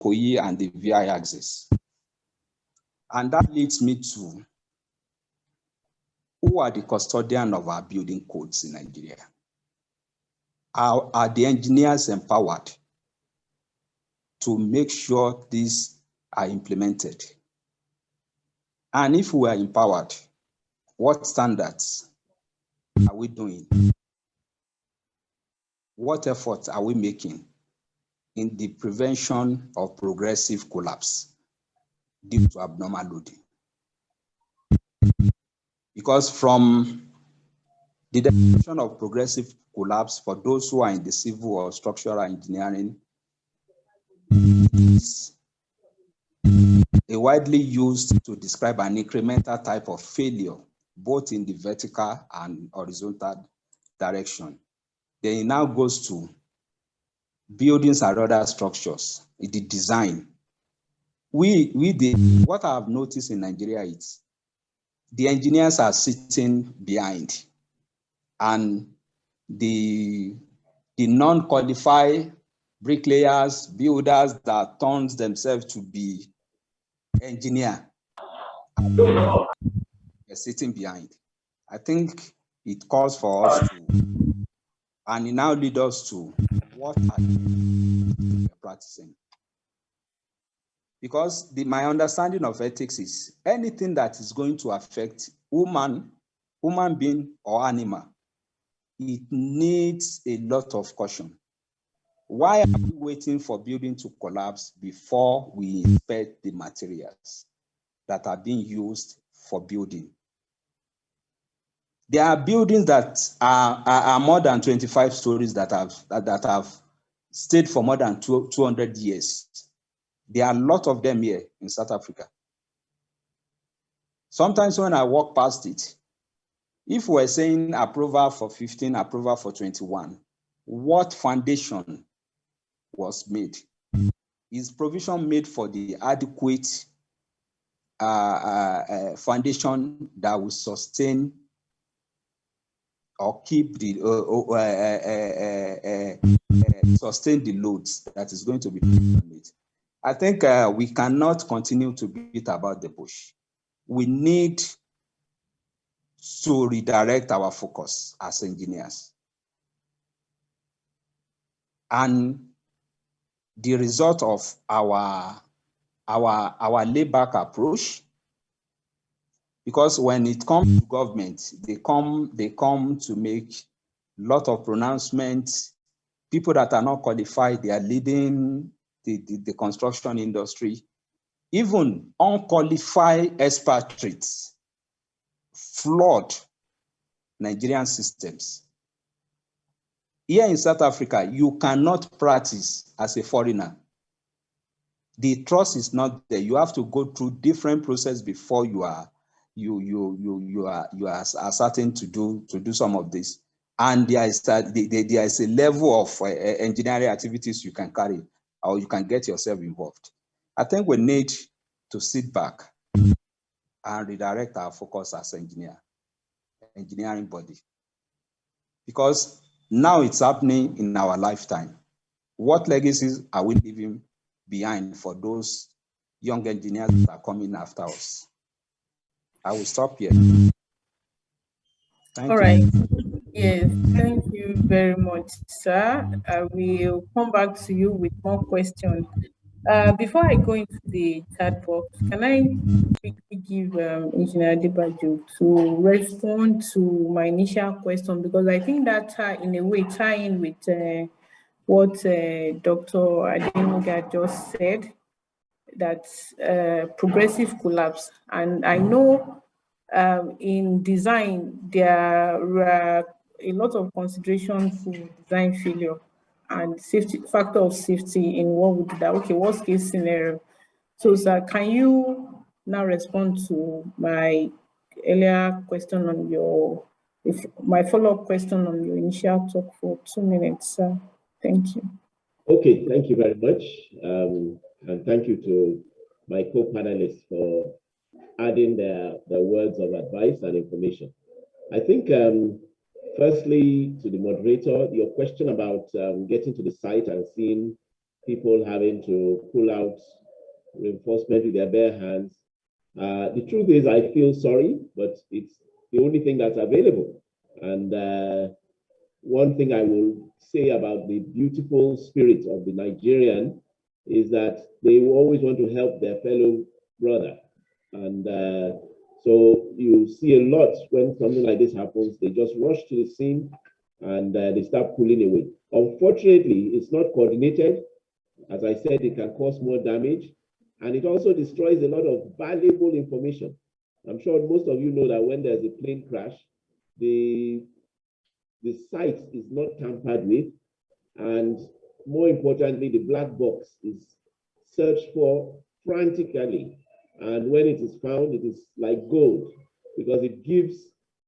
IKOYI and the VI axis. And that leads me to who are the custodians of our building codes in Nigeria? Are the engineers empowered to make sure these are implemented? And if we are empowered, what standards are we doing? What efforts are we making in the prevention of progressive collapse due to abnormal loading? Because from the definition of progressive collapse, for those who are in the civil or structural engineering, is a widely used to describe an incremental type of failure, both in the vertical and horizontal direction. Then it now goes to buildings and other structures, the design. What I have noticed in Nigeria is the engineers are sitting behind, and the non-qualified bricklayers, builders that turns themselves to be engineer are sitting behind. I think it calls for us to, and it now leads us to what are we practicing. Because my understanding of ethics is anything that is going to affect human being or animal, it needs a lot of caution. Why are we waiting for building to collapse before we inspect the materials that are being used for building? There are buildings that are more than 25 stories that have stayed for more than 200 years. There are a lot of them here in South Africa. Sometimes when I walk past it, if we're saying approval for 15, approval for 21, what foundation was made? Is provision made for the adequate foundation that will sustain or keep the sustain the loads that is going to be made? I think we cannot continue to beat about the bush. We need to redirect our focus as engineers. And the result of our laid-back approach, because when it comes to government, they come to make a lot of pronouncements. People that are not qualified, they are leading the construction industry. Even unqualified expatriates flood Nigerian systems. Here in South Africa, you cannot practice as a foreigner. The trust is not there. You have to go through different process before you are certain to do some of this. And there is a level of engineering activities you can carry, or you can get yourself involved. I think we need to sit back and redirect our focus as engineering body. Because now it's happening in our lifetime. What legacies are we leaving behind for those young engineers that are coming after us? I will stop here. All right. Yes, thank you very much, sir. I will come back to you with more questions. Before I go into the chat box, can I quickly give Engineer Debajo to respond to my initial question, because I think that in a way tie in with what Dr. Adenuga just said, that progressive collapse. And I know in design, there are a lot of consideration for design failure and safety factor of safety in what we do that. Okay, worst case scenario. So, sir, can you now respond to my earlier question on my follow-up question on your initial talk for 2 minutes, sir? Thank you. Okay, thank you very much. And thank you to my co-panelists for adding their words of advice and information. I think, firstly, to the moderator, your question about getting to the site and seeing people having to pull out reinforcement with their bare hands. The truth is, I feel sorry, but it's the only thing that's available. And one thing I will say about the beautiful spirit of the Nigerian is that they will always want to help their fellow brother. And so you see a lot when something like this happens, they just rush to the scene and they start pulling away. Unfortunately, it's not coordinated. As I said, it can cause more damage, and it also destroys a lot of valuable information. I'm sure most of you know that when there's a plane crash, the site is not tampered with, and more importantly, the black box is searched for frantically. And when it is found, it is like gold because it gives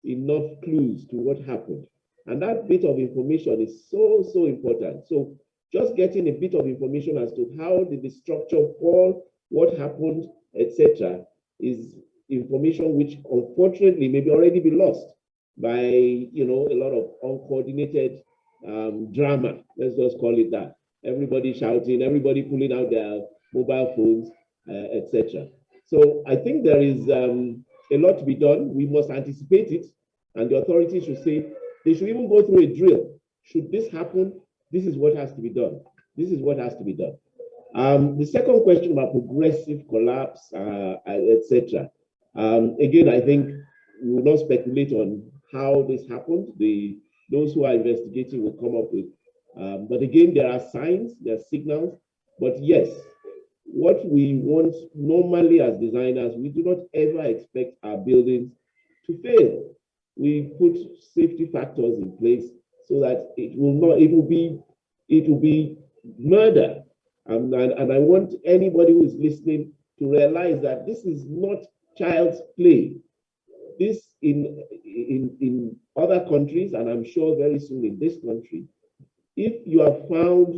enough clues to what happened. And that bit of information is so, so important. So just getting a bit of information as to how did the structure fall, what happened, etc., is information which unfortunately may already be lost by a lot of uncoordinated drama. Let's just call it that. Everybody shouting, everybody pulling out their mobile phones, etc. So I think there is a lot to be done. We must anticipate it, and the authorities should say they should even go through a drill. Should this happen, this is what has to be done. This is what has to be done. The second question about progressive collapse, etc. Again, I think we will not speculate on how this happened. Those who are investigating will come up with. But again, there are signs, there are signals. But yes, what we want normally as designers, we do not ever expect our buildings to fail. We put safety factors in place so that it will be murder. And I want anybody who is listening to realize that this is not child's play. This in other countries, and I'm sure very soon in this country, if you are found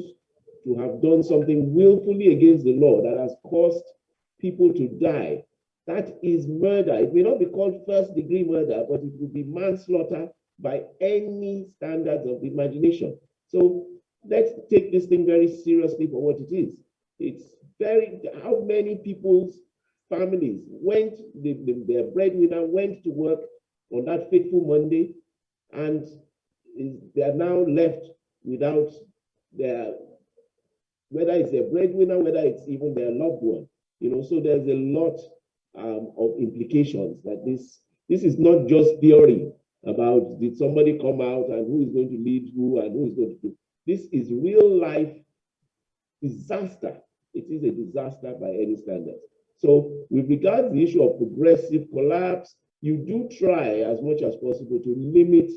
to have done something willfully against the law that has caused people to die, that is murder. It may not be called first-degree murder, but it will be manslaughter by any standards of imagination. So let's take this thing very seriously for what it is. It's how many people's families went, their breadwinner went to work on that fateful Monday, and they are now left without their, whether it's their breadwinner, whether it's even their loved one. So there's a lot of implications that this is not just theory about did somebody come out and who is going to lead who and who is going to do. This is real life disaster. It is a disaster by any standards. So with regard to the issue of progressive collapse, you do try as much as possible to limit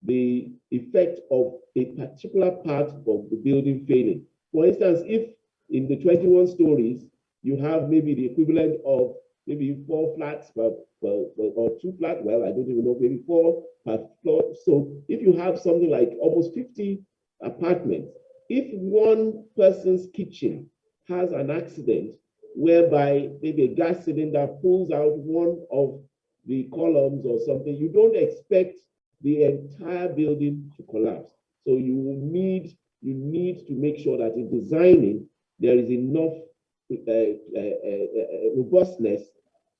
the effect of a particular part of the building failing. For instance, if in the 21 stories, you have maybe the equivalent of maybe 4 flats or 2 flats, well, I don't even know, maybe 4 per floor. So if you have something like almost 50 apartments, if one person's kitchen has an accident whereby maybe a gas cylinder pulls out one of the columns or something, you don't expect the entire building to collapse. So you need to make sure that in designing, there is enough robustness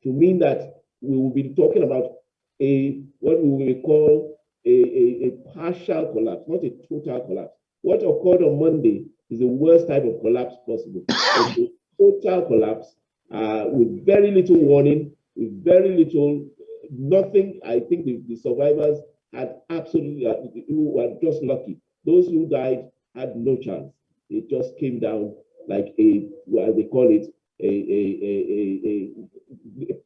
to mean that we will be talking about what we will call a partial collapse, not a total collapse. What occurred on Monday is the worst type of collapse possible. It's a total collapse with very little warning, with very little, nothing. I think the survivors had absolutely, who were just lucky. Those who died had no chance. It just came down like what they call it, a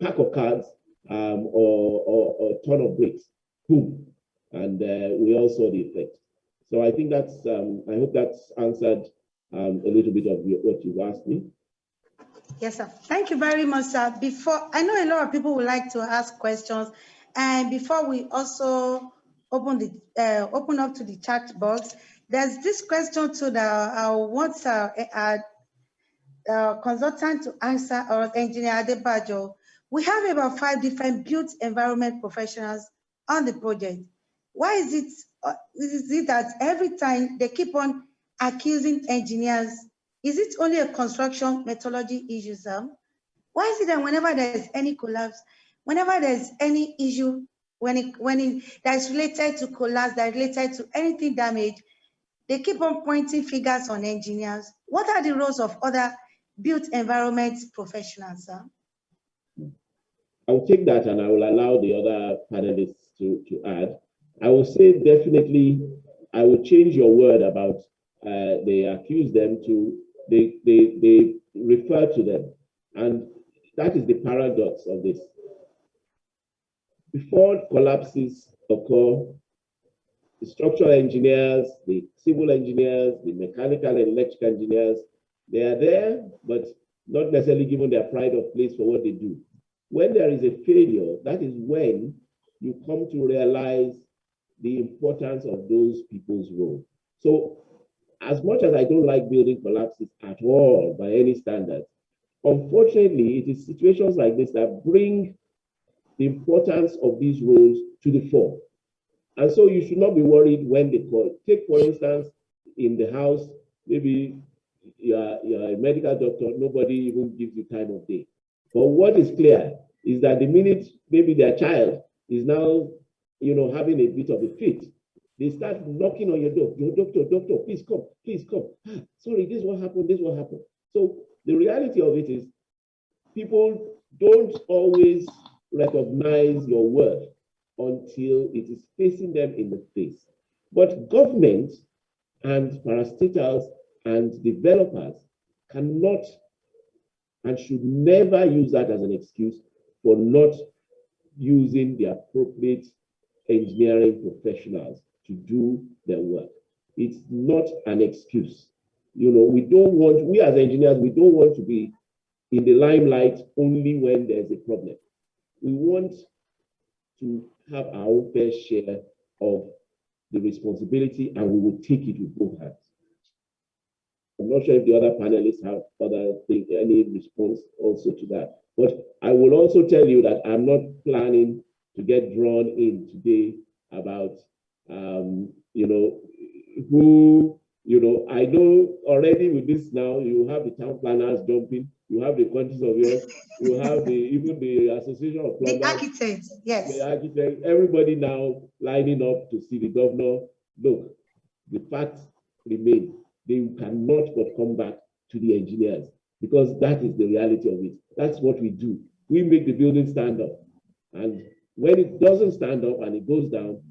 pack of cards or a ton of bricks. Boom. And we all saw the effect. So I think that's, I hope that's answered a little bit of what you've asked me. Yes, sir. Thank you very much, sir. Before, I know a lot of people would like to ask questions, and before we also open up to the chat box, there's this question too that I want consultant to answer, or Engineer Adebajo. We have about 5 different built environment professionals on the project. Why is it that every time they keep on accusing engineers Is it only a construction methodology issue, sir? Why is it that whenever there's any collapse, whenever there's any issue, that's related to collapse, that's related to anything damage, they keep on pointing fingers on engineers? What are the roles of other built environment professionals, sir? I will take that and I will allow the other panelists to add. I will say definitely, I will change your word about they accuse them to, they refer to them. And that is the paradox of this. Before collapses occur, the structural engineers, the civil engineers, the mechanical and electrical engineers, they are there, but not necessarily given their pride of place for what they do. When there is a failure, that is when you come to realize the importance of those people's role. So as much as I don't like building collapses at all by any standard, unfortunately, it is situations like this that bring the importance of these roles to the fore. And so you should not be worried when they call. Take, for instance, in the house, maybe you're a medical doctor, nobody even gives you time of day. But what is clear is that the minute maybe their child is now, having a bit of a fit, they start knocking on your door. Your doctor, please come, please come. Sorry, this is what happened, this is what happened. So the reality of it is people don't always recognize your work until it is facing them in the face. But government and parastatals and developers cannot and should never use that as an excuse for not using the appropriate engineering professionals to do their work. It's not an excuse. We as engineers, we don't want to be in the limelight only when there's a problem. We want to have our own fair share of the responsibility, and we will take it with both hands. I'm not sure if the other panelists have any response also to that. But I will also tell you that I'm not planning to get drawn in today about, I know already with this now, you have the town planners jumping, you have the quantities of yours, you have even the Association of Plumbers. The architects, yes. The architects, everybody now lining up to see the governor. Look, the facts remain. They cannot but come back to the engineers, because that is the reality of it. That's what we do. We make the building stand up. And when it doesn't stand up and it goes down,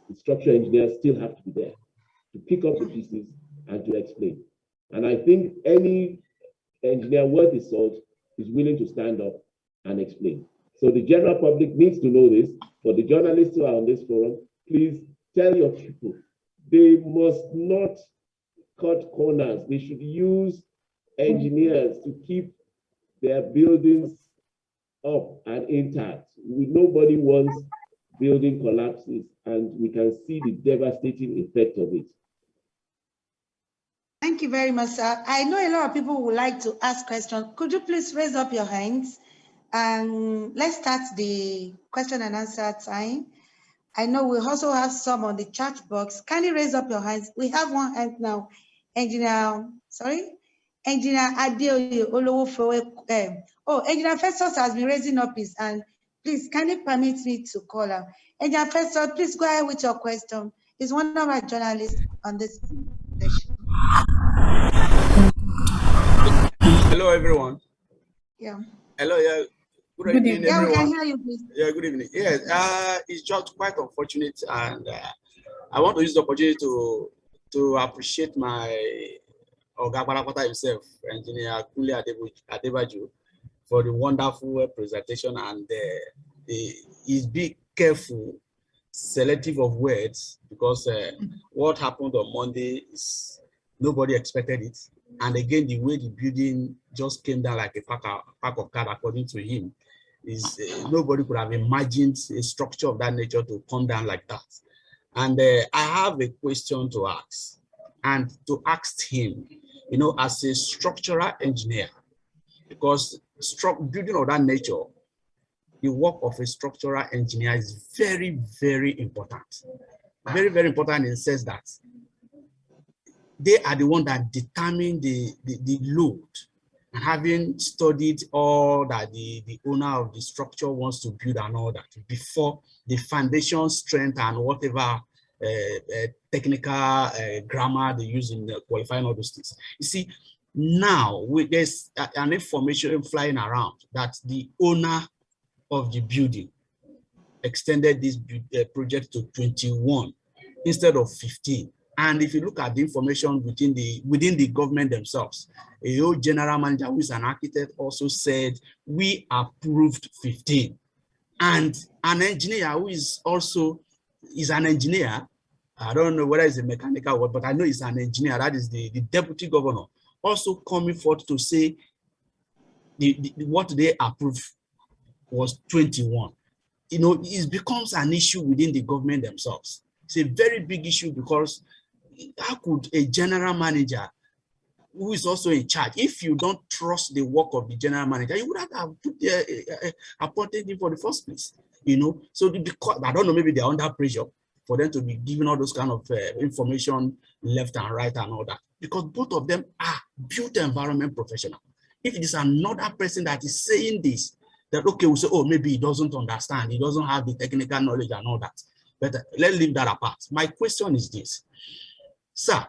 the structural engineers still have to be there to pick up the pieces and to explain. And I think any engineer worth his salt is willing to stand up and explain. So the general public needs to know this. For the journalists who are on this forum, please tell your people, they must not cut corners. They should use engineers to keep their buildings up and intact. Nobody wants building collapses, and we can see the devastating effect of it. Thank you very much, sir. I know a lot of people would like to ask questions. Could you please raise up your hands? And let's start the question and answer time. I know we also have some on the chat box. Can you raise up your hands? We have one hand now. Engineer Adeoye Olowofowe. Engineer Festus has been raising up his hand. Please, can you permit me to call him? Engineer Festus, please go ahead with your question. He's one of our journalists on this session. Hello, everyone. Yeah. Hello, yeah. Good evening, yeah, everyone. we can hear you, please. Yeah, good evening. Yes, it's just quite unfortunate, and I want to use the opportunity to appreciate my Oga Parapata himself, Engineer Kunle Adebaju, for the wonderful presentation, and he's being careful, selective of words, because what happened on Monday is nobody expected it. And again, the way the building just came down like a pack of cards, according to him, is nobody could have imagined a structure of that nature to come down like that. And I have a question to ask, and to ask him, as a structural engineer, because building of that nature, the work of a structural engineer is very, very important. Very, very important in the sense that they are the one that determine the load. And having studied all that the owner of the structure wants to build and all that before the foundation strength and whatever technical grammar they use in qualifying all those things. You see, now there's an information flying around that the owner of the building extended this project to 21 instead of 15. And if you look at the information within the government themselves, a old general manager who is an architect also said, we approved 15. And an engineer who is also an engineer, I don't know whether it's a mechanical word, but I know it's an engineer, that is the deputy governor, also coming forth to say what they approved was 21. You know, it becomes an issue within the government themselves. It's a very big issue because how could a general manager who is also in charge, if you don't trust the work of the general manager, you would have appointed him for the first place, you know? So because, I don't know, maybe they're under pressure for them to be given all those kind of information left and right and all that, because both of them are built environment professional. If it is another person that is saying this, that okay, we'll say, oh, maybe he doesn't understand, he doesn't have the technical knowledge and all that. But let's leave that apart. My question is this, sir,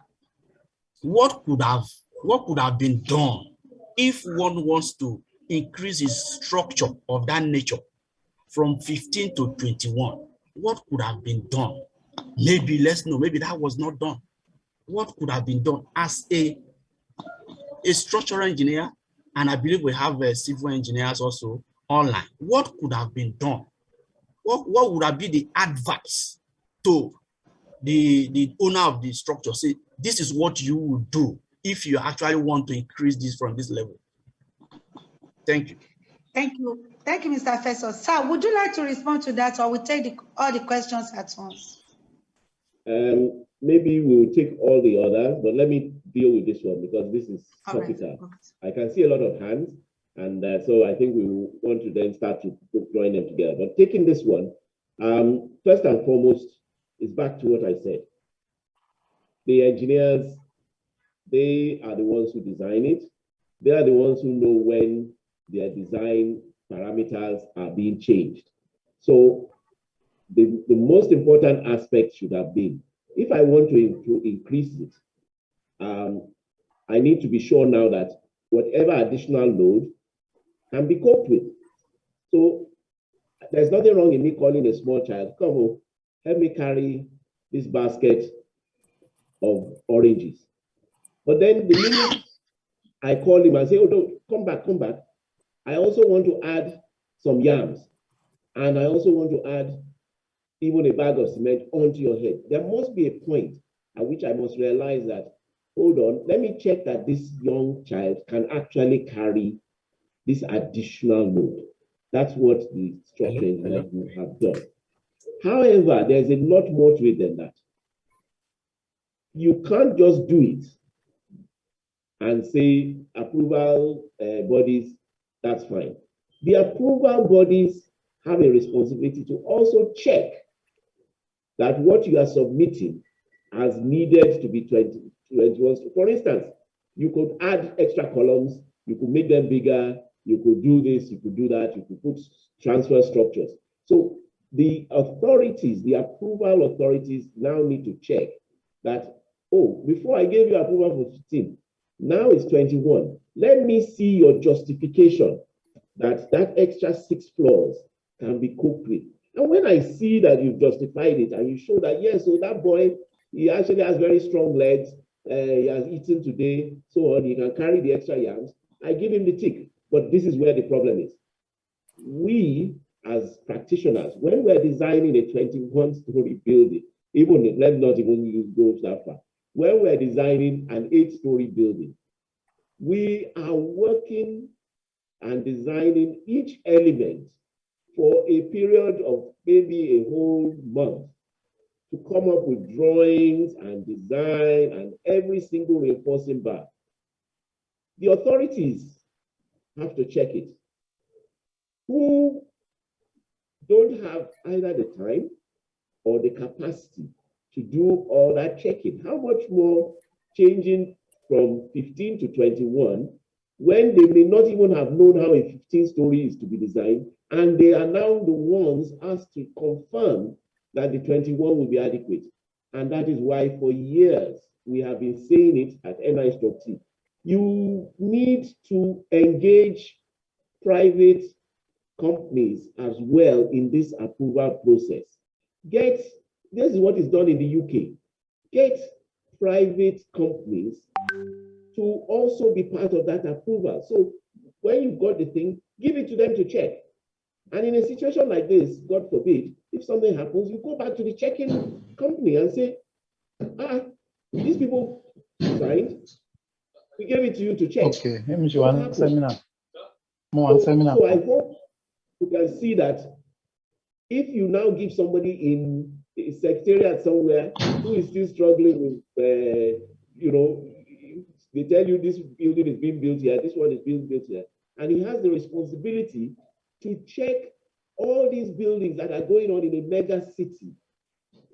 what could have been done if one wants to increase his structure of that nature from 15 to 21? What could have been done? Maybe let's know, maybe that was not done. What could have been done as a structural engineer, and I believe we have civil engineers also online? What could have been done? What would have been the advice to the owner of the structure? Say, this is what you would do if you actually want to increase this from this level. Thank you. Thank you. Thank you, Mr. Fessor. Sir, would you like to respond to that, or we take all the questions at once? Maybe we'll take all the others, but let me deal with this one because this is topical. Right. I can see a lot of hands, and so I think we will want to then start to join them together. But taking this one, first and foremost, is back to what I said. The engineers, they are the ones who design it. They are the ones who know when their design parameters are being changed. So the most important aspect should have been, if I want to increase it, I need to be sure now that whatever additional load can be coped with. So there's nothing wrong in me calling a small child, come on, help me carry this basket of oranges. But then the minute I call him and say, oh, no, come back, I also want to add some yams. And I also want to add even a bag of cement onto your head. There must be a point at which I must realize that, hold on, let me check that this young child can actually carry this additional load. That's what the structure engineers have done. However, there's a lot more to it than that. You can't just do it and say approval bodies, that's fine. The approval bodies have a responsibility to also check that what you are submitting as needed to be 21. For instance, you could add extra columns, you could make them bigger, you could do this, you could do that, you could put transfer structures. So the authorities, the approval authorities now need to check that, oh, before I gave you approval for 15, now it's 21. Let me see your justification that that extra 6 floors can be coped with. And when I see that you've justified it and you show that, yes, so that boy, he actually has very strong legs, he has eaten today, so on, he can carry the extra yams, I give him the tick. But this is where the problem is. We, as practitioners, when we're designing a 21-story building, even, let's not even go that far, when we're designing an 8-story building, we are working and designing each element for a period of maybe a whole month to come up with drawings and design and every single reinforcing bar. The authorities have to check it. Who don't have either the time or the capacity to do all that checking? How much more changing from 15 to 21 when they may not even have known how a 15-story is to be designed, and they are now the ones asked to confirm that the 21 will be adequate. And that is why for years we have been saying it at NI-T. You need to engage private companies as well in this approval process. This is what is done in the UK. Get private companies to also be part of that approval. So when you've got the thing, give it to them to check. And in a situation like this, God forbid, if something happens, you go back to the checking company and say, these people signed, we gave it to you to check. Okay, let me show one seminar. So I hope you can see that if you now give somebody in a secretariat somewhere who is still struggling with, they tell you this building is being built here, this one is being built here, and he has the responsibility to check all these buildings that are going on in a mega city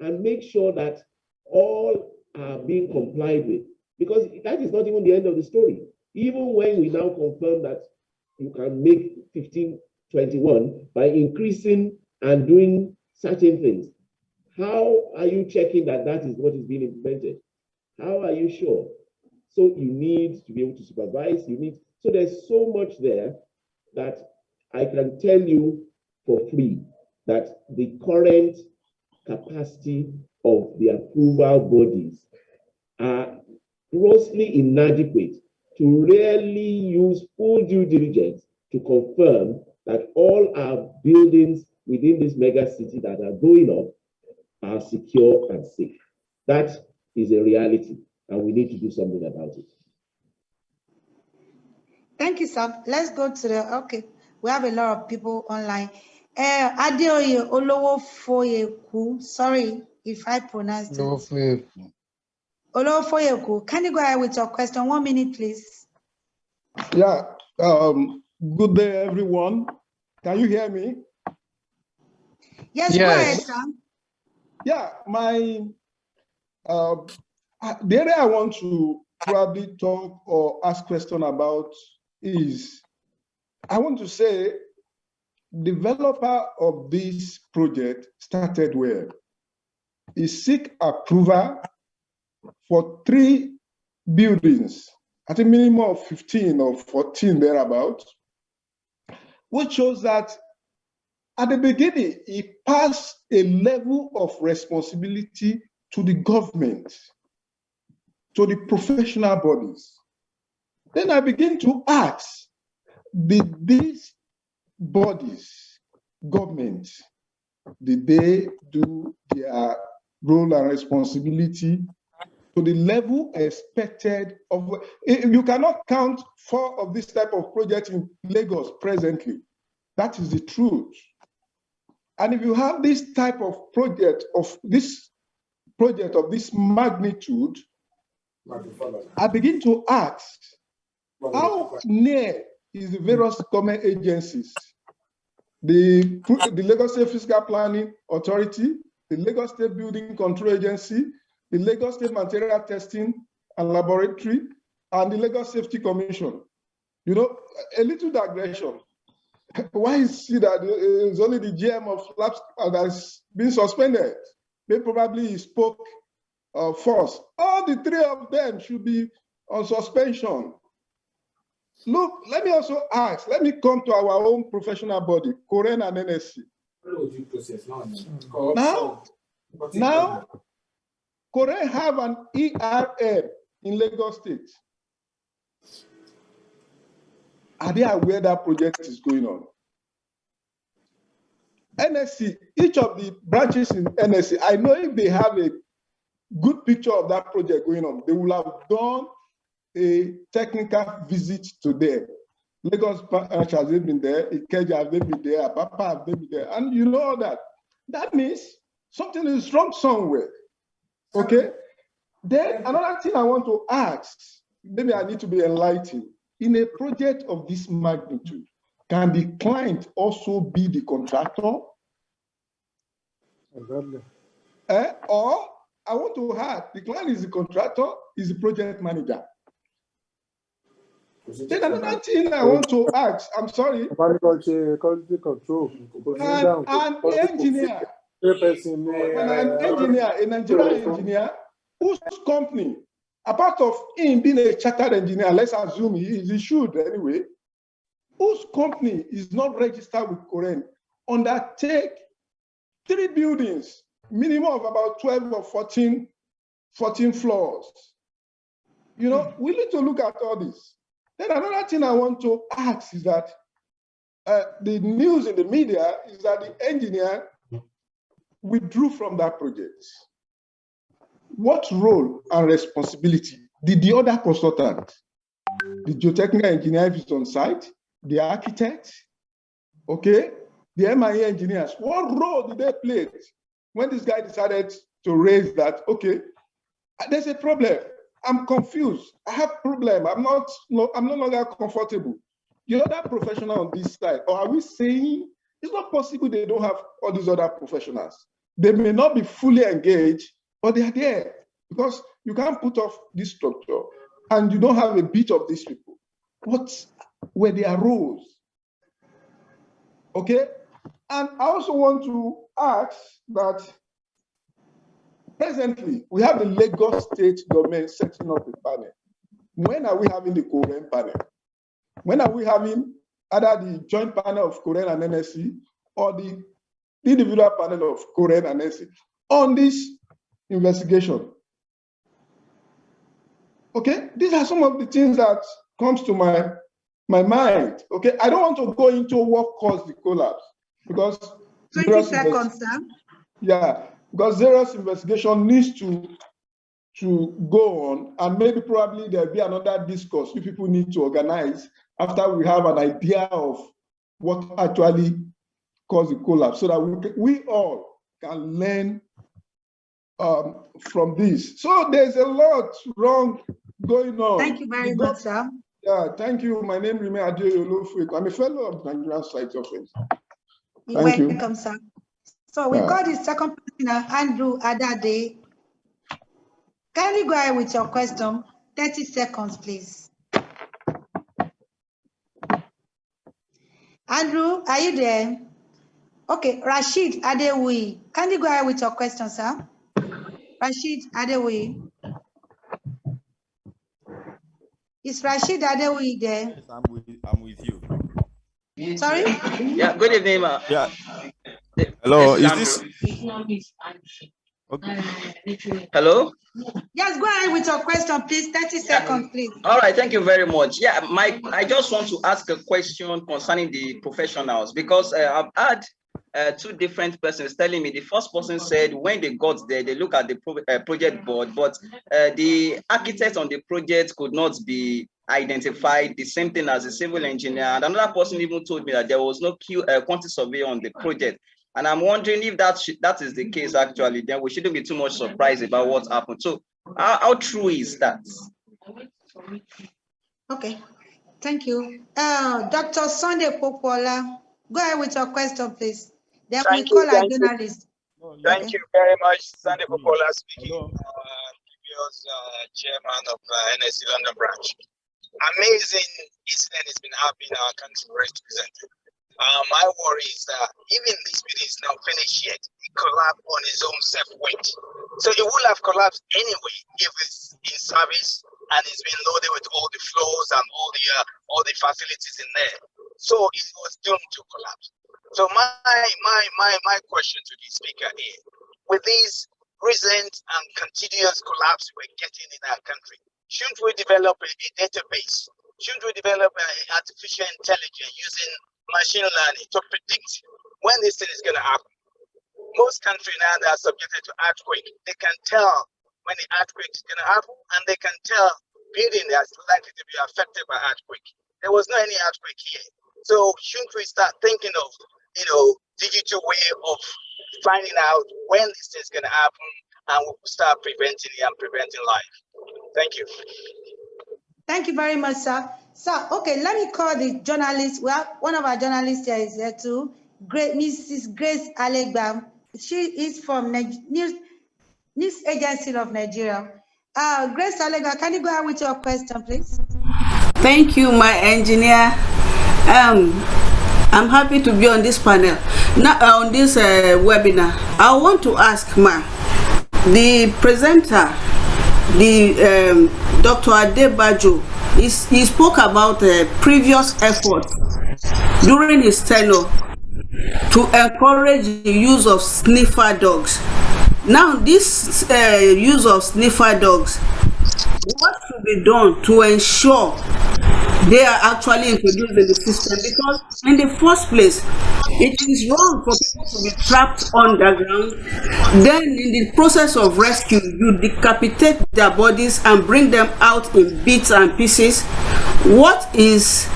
and make sure that all are being complied with. Because that is not even the end of the story. Even when we now confirm that you can make 1521 by increasing and doing certain things, how are you checking that that is what is being implemented? How are you sure? So you need to be able to supervise. So there's so much there that I can tell you for free that the current capacity of the approval bodies are grossly inadequate to really use full due diligence to confirm that all our buildings within this mega city that are going up are secure and safe. That is a reality, and we need to do something about it. Thank you, sir. Let's go to the, we have a lot of people online. Adeoye Olowofoyeku, sorry if I pronounced it. Olowofoyeku, can you go ahead with your question? 1 minute, please. Yeah, good day, everyone. Can you hear me? Yes, go ahead, sir. Yeah, the area I want to probably talk or ask question about is, I want to say, developer of this project started well. He seek approval for 3 buildings at a minimum of 15 or 14 thereabout, which shows that at the beginning, he passed a level of responsibility to the government, to the professional bodies. Then I begin to ask, did these bodies, government, did they do their role and responsibility to the level expected of? You cannot count 4 of this type of projects in Lagos presently. That is the truth. And if you have this type of project of this magnitude, I begin to ask, how near is the various government agencies, the Lagos State Fiscal Planning Authority, the Lagos State Building Control Agency, the Lagos State Material Testing and Laboratory, and the Lagos Safety Commission? You know, a little digression. Why is it that it's only the GM of labs that has been suspended? They probably spoke first. All the 3 of them should be on suspension. Look, let me also ask, let me come to our own professional body, Koren and NSC. Now, Koren have an ERM in Lagos State. Are they aware that project is going on? NSC, each of the branches in NSC, I know if they have a good picture of that project going on, they will have done a technical visit to them. Lagos has they been there, Ikeja have they been there, Apapa have they been there, and you know that. That means something is wrong somewhere, okay? Then another thing I want to ask, maybe I need to be enlightened. In a project of this magnitude, can the client also be the contractor? Or I want to add, the client is the contractor, is the project manager. Then another thing I want to ask, I'm sorry, quality control. an engineer, when an engineer, a Nigerian engineer, whose company, apart of him being a chartered engineer, let's assume he should anyway, whose company is not registered with Koren, undertake 3 buildings, minimum of about 12 or 14 floors. You know, we need to look at all this. Then another thing I want to ask is that the news in the media is that the engineer withdrew from that project. What role and responsibility did the other consultant, the geotechnical engineer if it's on site, the architect, okay, the MIA engineers, what role did they play when this guy decided to raise that, okay, there's a problem, I'm confused, I have problem, I'm no longer comfortable. The other professional on this side, or are we saying it's not possible they don't have all these other professionals? They may not be fully engaged, but they are there because you can't put off this structure and you don't have a bit of these people. What were their roles? Okay, and I also want to ask that presently we have the Lagos State government setting up a panel. When are we having the Koren panel? When are we having either the joint panel of Koren and NSC or the individual panel of Koren and NSC on this investigation? Okay, these are some of the things that comes to my mind. Okay, I don't want to go into what caused the collapse because 20 seconds, sir. Yeah, because Zero's investigation needs to go on, and maybe probably there'll be another discourse if people need to organize after we have an idea of what actually caused the collapse, so that we all can learn from this. So there's a lot wrong going on. Thank you very much, sir. Yeah, thank you. My name is Adeoye. I'm a fellow of the Nigerian Society of Friends. Thank you. Welcome, sir. So we got the second person, Andrew Adade. Can you go ahead with your question? 30 seconds, please. Andrew, are you there? Okay, Rashid Adewi. Can you go ahead with your question, sir? Rashid Adewi. Is Rashid Adewi there? Yes, I'm with you. Sorry? Yeah, good evening. Yeah. Hello, is this? Okay. Hello? Yes, go ahead with your question, please. 30 seconds, please. All right, thank you very much. Yeah, I just want to ask a question concerning the professionals, because I've had 2 different persons telling me. The first person said when they got there, they look at the project board, but the architect on the project could not be identified, the same thing as a civil engineer. And another person even told me that there was no quantity surveyor on the project. And I'm wondering if that is the case actually, then we shouldn't be too much surprised about what happened. So how true is that? Okay, thank you. Dr. Sunday Popola, go ahead with your question, please. Then we call our journalist. Thank you very much. Sunday Popola speaking, previous chairman of NSC London branch. Amazing incident has been happening in our country recently. My worry is that even this meeting is not finished yet, it collapsed on its own self-weight. So it would have collapsed anyway if it's in service and it's been loaded with all the floors and all the facilities in there. So it was doomed to collapse. So my question to the speaker is, with these recent and continuous collapse we're getting in our country, shouldn't we develop a database? Shouldn't we develop artificial intelligence using machine learning to predict when this thing is going to happen? Most countries now that are subjected to earthquake, they can tell when the earthquake is going to happen, and they can tell building that's likely to be affected by earthquake. There was no any earthquake here. So shouldn't we start thinking of, digital way of finding out when this thing is going to happen, and we'll start preventing it and preventing life? Thank you. Thank you very much, sir. So, okay, let me call the journalist. Well, one of our journalists here is there too. Mrs. Grace Alegba. She is from News Agency of Nigeria. Grace Alega, can you go ahead with your question, please? Thank you, my engineer. I'm happy to be on this panel, now on this webinar. I want to ask the presenter, the Dr. Adebajo, he spoke about previous efforts during his tenure to encourage the use of sniffer dogs. Now, this use of sniffer dogs, what should be done to ensure they are actually introduced in the system? Because in the first place, it is wrong for people to be trapped underground. Then in the process of rescue, you decapitate their bodies and bring them out in bits and pieces. What is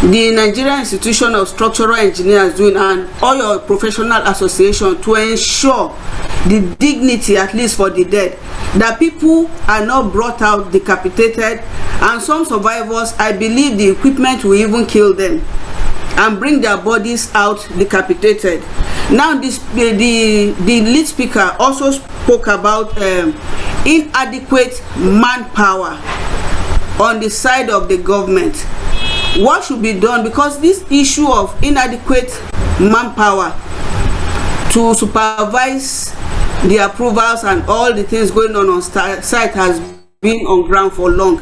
the Nigerian Institution of Structural Engineers doing, and all your professional association, to ensure the dignity, at least for the dead, that people are not brought out decapitated, and some survivors, I believe the equipment will even kill them and bring their bodies out decapitated. Now the lead speaker also spoke about inadequate manpower on the side of the government. What should be done? Because this issue of inadequate manpower to supervise the approvals and all the things going on site has been on ground for long.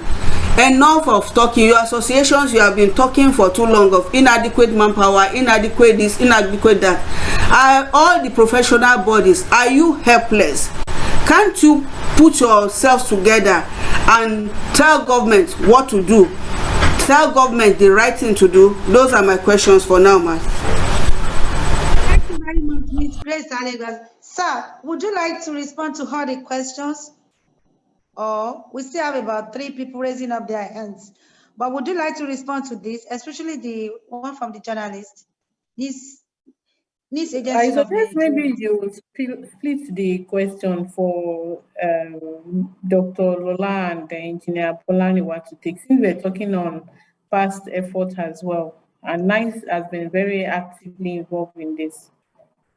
Enough of talking. Your associations, you have been talking for too long of inadequate manpower, inadequate this, inadequate that. All the professional bodies, are you helpless? Can't you put yourselves together and tell government what to do? Tell government the right thing to do. Those are my questions for now, ma'am. Thank you very much, Ms. Grace Alegas. Sir, would you like to respond to all the questions? Or we still have about 3 people raising up their hands. But would you like to respond to this, especially the one from the journalist? This agency I of suggest Nigeria. maybe you split the question for Dr. Lola and Engineer Polaniwa to take, since we're talking on past effort as well. And NICE has been very actively involved in this.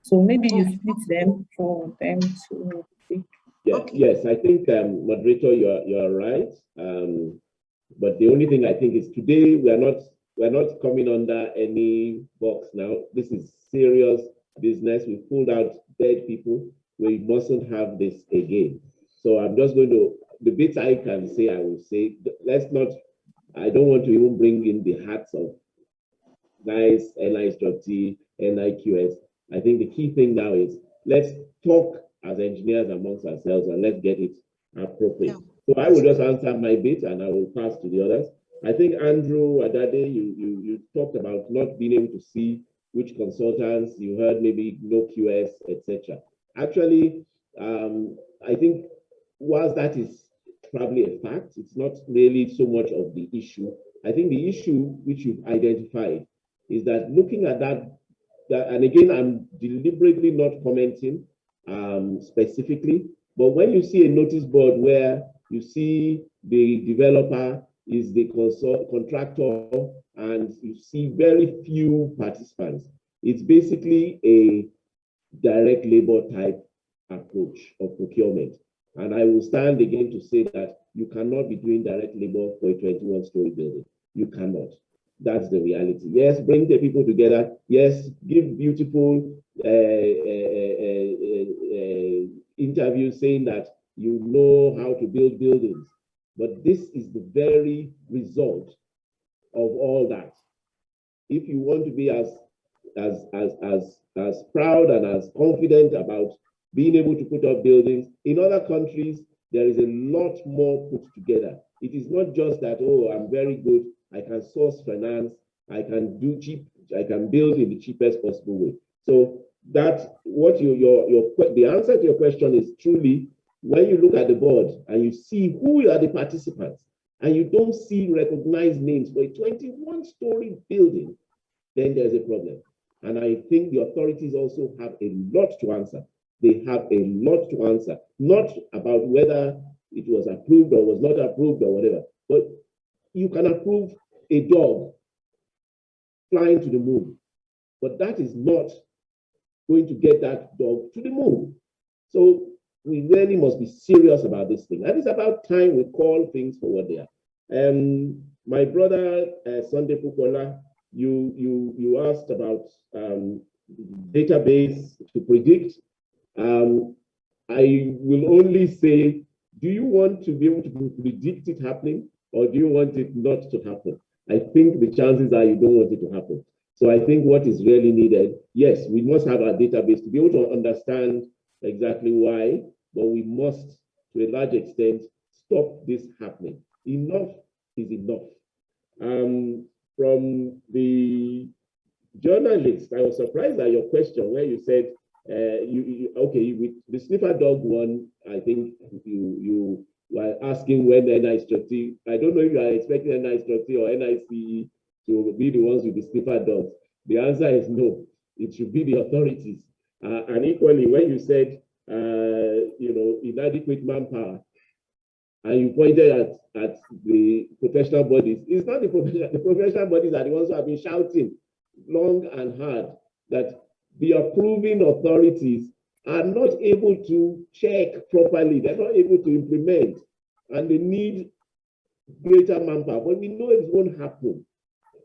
So maybe you split them for them to take. Yeah, okay. Yes, I think, moderator, you're right. But the only thing I think is today we're not coming under any box now. This is serious business. We pulled out dead people. We mustn't have this again. So I'm just going to, the bits I can say, I will say. Let's not, I don't want to even bring in the hats of NICE, NIST, NIQS. I think the key thing now is let's talk as engineers amongst ourselves and let's get it appropriate. So I will just answer my bit and I will pass to the others. I think Andrew Adade, you talked about not being able to see which consultants, you heard maybe no QS, etc. Actually, I think whilst that is probably a fact, it's not really so much of the issue. I think the issue which you've identified is that looking at that, and again, I'm deliberately not commenting specifically, but when you see a notice board where you see the developer is the contractor and you see very few participants, it's basically a direct labor type approach of procurement. And I will stand again to say that you cannot be doing direct labor for a 21-story building. You cannot. That's the reality. Yes, bring the people together. Yes, give beautiful interviews saying that you know how to build buildings. But this is the very result of all that. If you want to be as proud and as confident about being able to put up buildings, in other countries, there is a lot more put together. It is not just that, oh, I'm very good, I can source finance, I can do cheap, I can build in the cheapest possible way. So that's what the answer to your question is truly, when you look at the board and you see who are the participants and you don't see recognized names for a 21-story building, then there's a problem. And I think the authorities also have a lot to answer. They have a lot to answer, not about whether it was approved or was not approved or whatever, but you can approve a dog flying to the moon, but that is not going to get that dog to the moon. So we really must be serious about this thing. And it's about time we call things for what they are. My brother, Sunday Pukola, you asked about database to predict. I will only say, do you want to be able to predict it happening, or do you want it not to happen? I think the chances are you don't want it to happen. So I think what is really needed, yes, we must have our database to be able to understand exactly why, but we must, to a large extent, stop this happening. Enough is enough. From the journalist, I was surprised at your question where you said, okay, with the sniffer dog one, I think you were asking when the NIC, I don't know if you are expecting NIC or NICE to be the ones with the sniffer dogs. The answer is no. It should be the authorities. And equally, when you said, inadequate manpower, and you pointed at the professional bodies, it's not the professional bodies are the ones who have been shouting long and hard that the approving authorities are not able to check properly. They're not able to implement, and they need greater manpower. But we know it won't happen.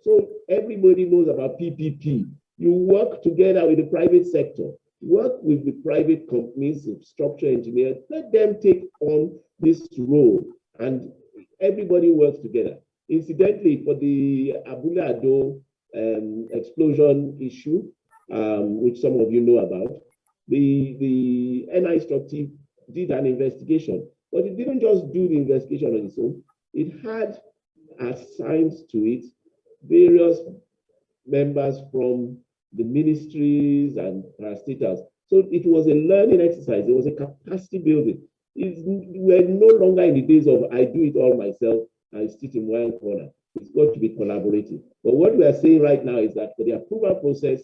So everybody knows about PPP. You work together with the private sector, work with the private companies, structural engineers, let them take on this role, and everybody works together. Incidentally, for the Abule Ado explosion issue, which some of you know about, the NI structure did an investigation, but it didn't just do the investigation on its own. It had assigned to it various members from the ministries and parastatals. So it was a learning exercise. It was a capacity building. We're no longer in the days of I do it all myself, I sit in one corner. It's got to be collaborative. But what we are saying right now is that for the approval process,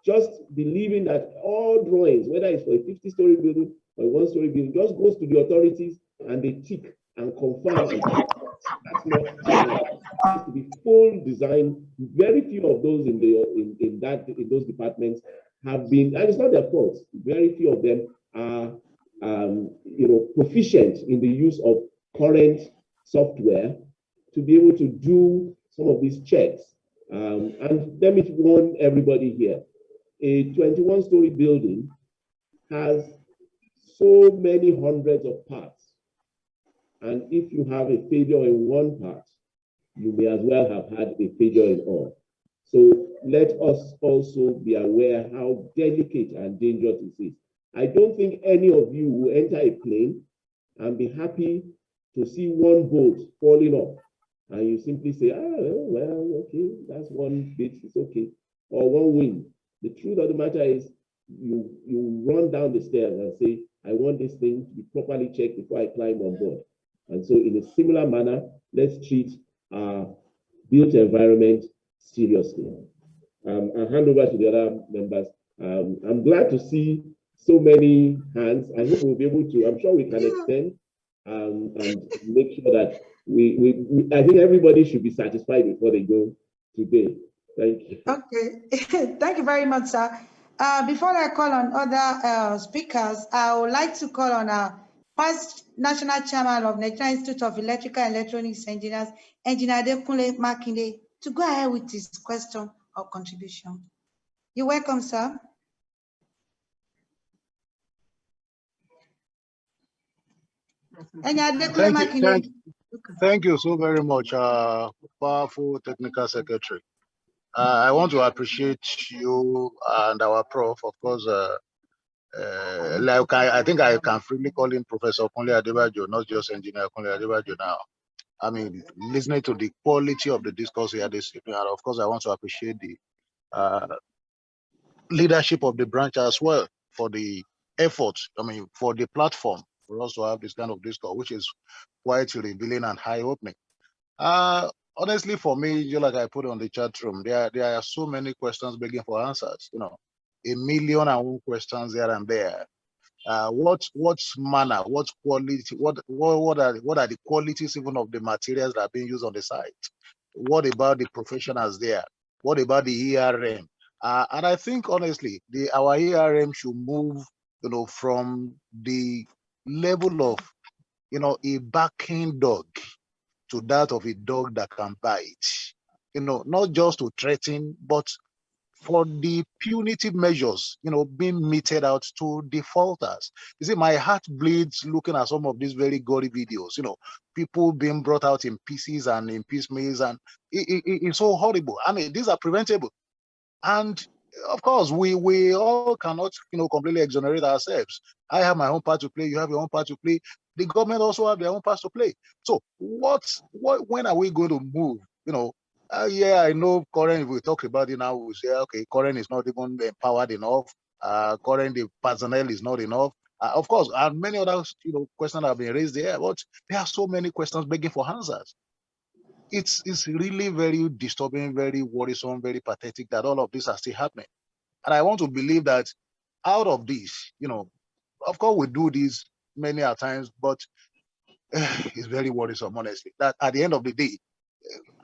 just believing that all drawings, whether it's for a 50-story building or a one-story building, just goes to the authorities and they tick and confirm. That's not it has to be full design. Very few of those in those departments have been, and it's not their fault. Very few of them are proficient in the use of current software to be able to do some of these checks. And let me warn everybody here. A 21-story building has so many hundreds of parts. And if you have a failure in one part, you may as well have had a failure in all. So let us also be aware how delicate and dangerous it is. I don't think any of you will enter a plane and be happy to see one bolt falling off. And you simply say, well, okay, that's one bit, it's okay. Or one wing. The truth of the matter is you run down the stairs and say, I want this thing to be properly checked before I climb on board. And so in a similar manner, let's treat our built environment seriously. I'll hand over to the other members. I'm glad to see so many hands. I hope we'll be able to, I'm sure we can extend and make sure that I think everybody should be satisfied before they go today. Thank you. Okay, thank you very much, sir. Before I call on other speakers, I would like to call on our first national chairman of Nigerian Institute of Electrical and Electronics Engineers, Engineer Adekunle Makinde, to go ahead with his question or contribution. You're welcome, sir. Thank you so very much, powerful technical secretary. I want to appreciate you and our prof, of course. Like I think I can freely call him Professor Kunle Adebajo, not just Engineer Kunle Adebajo now. I mean, listening to the quality of the discourse here this evening, and of course, I want to appreciate the leadership of the branch as well for the efforts. I mean, for the platform for us to have this kind of discourse, which is quite revealing and eye-opening. Honestly, for me, just like I put on the chat room, there are so many questions begging for answers. You know, 1,000,001 questions here and there. What manner, what quality, what are the qualities even of the materials that are being used on the site? What about the professionals there? What about the ERM? And I think honestly, our ERM should move from the level of, a barking dog to that of a dog that can bite, not just to threaten, but for the punitive measures, being meted out to defaulters. You see, my heart bleeds looking at some of these very gory videos, people being brought out in pieces and in piecemeals, and it's so horrible. I mean, these are preventable. And of course, we all cannot, completely exonerate ourselves. I have my own part to play. You have your own part to play. The government also have their own parts to play. So when are we going to move? Yeah, I know current, if we talk about it now, we say, okay, current is not even empowered enough. Current, the personnel is not enough. Of course, and many other, questions have been raised there, but there are so many questions begging for answers. It's really very disturbing, very worrisome, very pathetic that all of this are still happening. And I want to believe that out of this, of course we do this many a times, but it's very worrisome, honestly, that at the end of the day,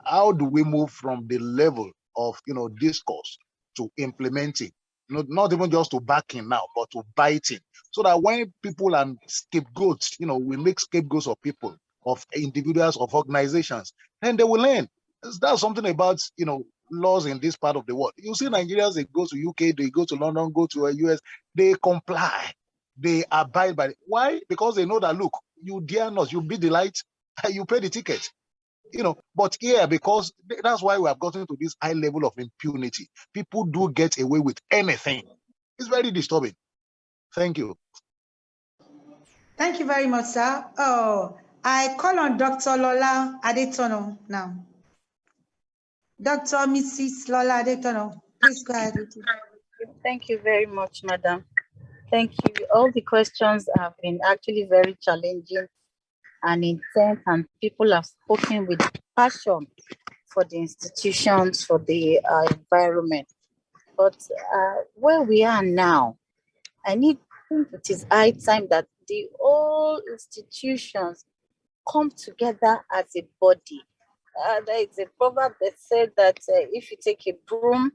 how do we move from the level of, discourse to implementing, not even just to backing now, but to biting, so that when people are scapegoats, we make scapegoats of people, of individuals, of organizations, then they will learn. That's something about, laws in this part of the world. You see Nigerians, they go to UK, they go to London, go to US, they comply, they abide by it. Why? Because they know that, look, you dare not, you beat the light, you pay the ticket. But here, because that's why we have gotten to this high level of impunity. People do get away with anything. It's very disturbing. Thank you. Thank you very much, sir. Oh, I call on Dr. Lola Adetono now. Dr. Mrs. Lola Adetono, please go ahead. Thank you very much, madam. Thank you. All the questions have been actually very challenging and intense, and people have spoken with passion for the institutions, for the environment. But where we are now, I think it is high time that the whole institutions come together as a body. There is a proverb that said that if you take a broom,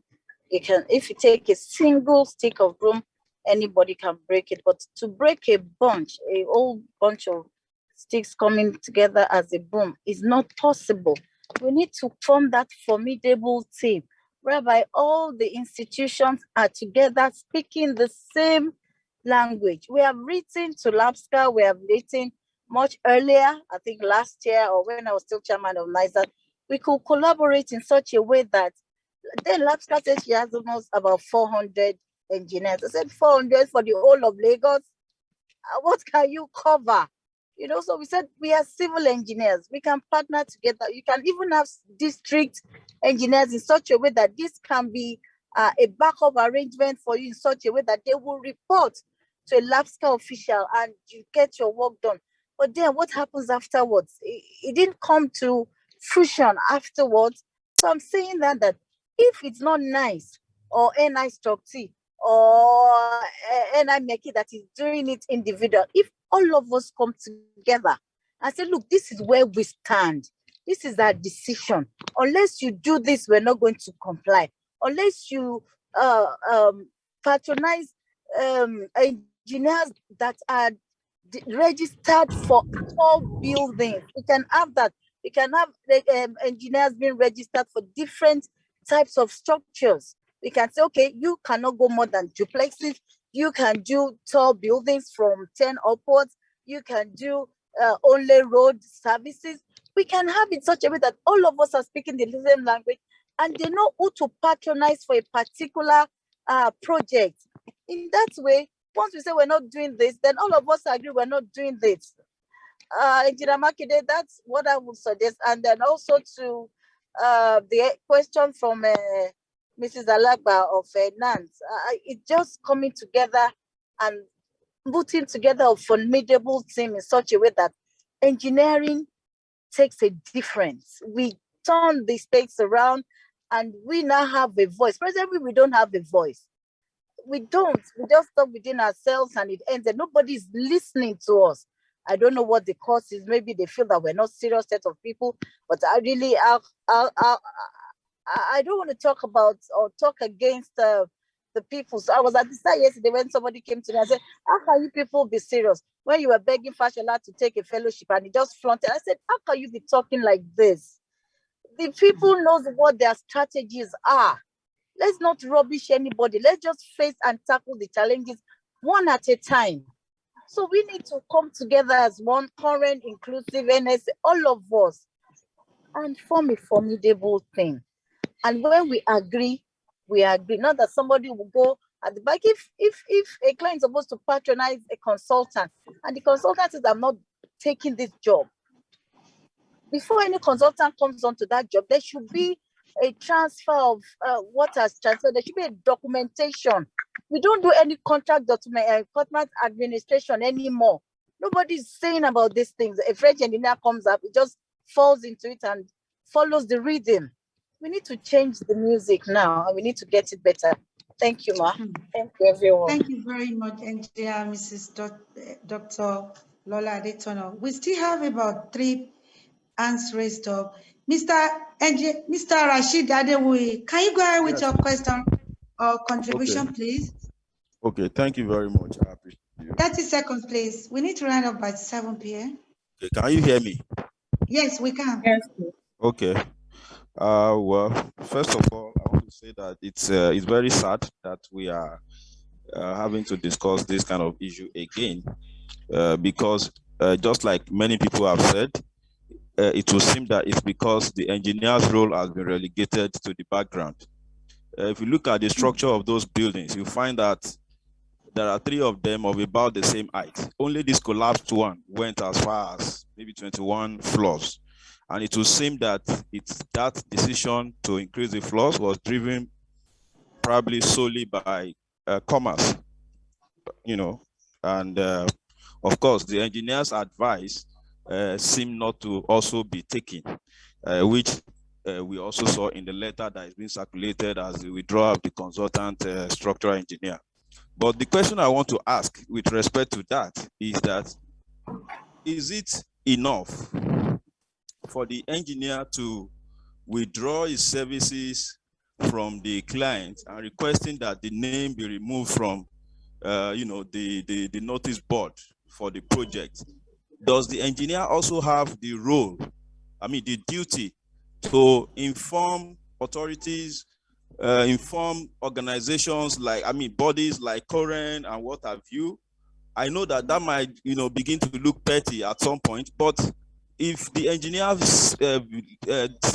if you take a single stick of broom, anybody can break it. But to break a whole bunch of sticks coming together as a broom is not possible. We need to form that formidable team whereby all the institutions are together speaking the same language. We have written to LAPSCA, we have written much earlier, I think last year or when I was still chairman of NISA, we could collaborate in such a way that then LAPSCA said she has almost about 400 engineers. I said 400 for the whole of Lagos. What can you cover? So we said we are civil engineers. We can partner together. You can even have district engineers in such a way that this can be a backup arrangement for you in such a way that they will report to a LAPSCA official and you get your work done. But then what happens afterwards? It didn't come to fruition afterwards. So I'm saying that if it's not NICE or NI-T or NI-MEKI that is doing it individual, if all of us come together and say, look, this is where we stand. This is our decision. Unless you do this, we're not going to comply. Unless you patronize engineers that are registered for all buildings. We can have that. We can have engineers being registered for different types of structures. We can say, okay, you cannot go more than duplexes. You can do tall buildings from 10 upwards. You can do only road services. We can have it such a way that all of us are speaking the same language and they know who to patronize for a particular project. In that way, once we say we're not doing this, then all of us agree we're not doing this. Engineer Makinde, that's what I would suggest. And then also to the question from Mrs. Alagba of NANS, it's just coming together and putting together a formidable team in such a way that engineering takes a difference. We turn the stakes around and we now have a voice. Presently, we don't have a voice. We don't. We just talk within ourselves and it ends and nobody's listening to us. I don't know what the cause is. Maybe they feel that we're not serious set of people, but I really, I don't want to talk about or talk against the the people. So I was at the side yesterday when somebody came to me and said, how can you people be serious when you were begging Fashola to take a fellowship and he just flaunted? I said, how can you be talking like this? The people knows what their strategies are. Let's not rubbish anybody. Let's just face and tackle the challenges one at a time. So we need to come together as one current, inclusive NSA, all of us, and form a formidable thing. And when we agree, we agree. Not that somebody will go at the back. If a client is supposed to patronize a consultant, and the consultant says, I'm not taking this job, before any consultant comes onto that job, there should be a transfer of what has transferred. There should be a documentation. We don't do any contract administration anymore. Nobody's saying about these things. A French engineer comes up, it just falls into it and follows the rhythm. We need to change the music now, and we need to get it better. Thank you, Ma. Thank you, everyone. Thank you very much, Engineer Mrs. Dr. Lola Adetono. We still have about 3 hands raised up. Mr. Rashid Adewoye, can you go ahead with your question or contribution, please? Okay, thank you very much. I appreciate you. 30 seconds, please. We need to round up by 7 p.m. Okay, can you hear me? Yes, we can. Yes. Okay. Well, first of all, I want to say that it's very sad that we are having to discuss this kind of issue again, because just like many people have said, it will seem that it's because the engineer's role has been relegated to the background. If you look at the structure of those buildings, you find that there are 3 of them of about the same height. Only this collapsed one went as far as maybe 21 floors. And it will seem that it's that decision to increase the floors was driven probably solely by commerce, and of course, the engineer's advice seem not to also be taken, which we also saw in the letter that is being circulated as the withdrawal of the consultant structural engineer. But the question I want to ask with respect to that, is it enough for the engineer to withdraw his services from the client and requesting that the name be removed from the notice board for the project? Does the engineer also have the role, the duty to inform authorities, inform organizations like, bodies like Koren and what have you? I know that might, begin to look petty at some point, but if the engineer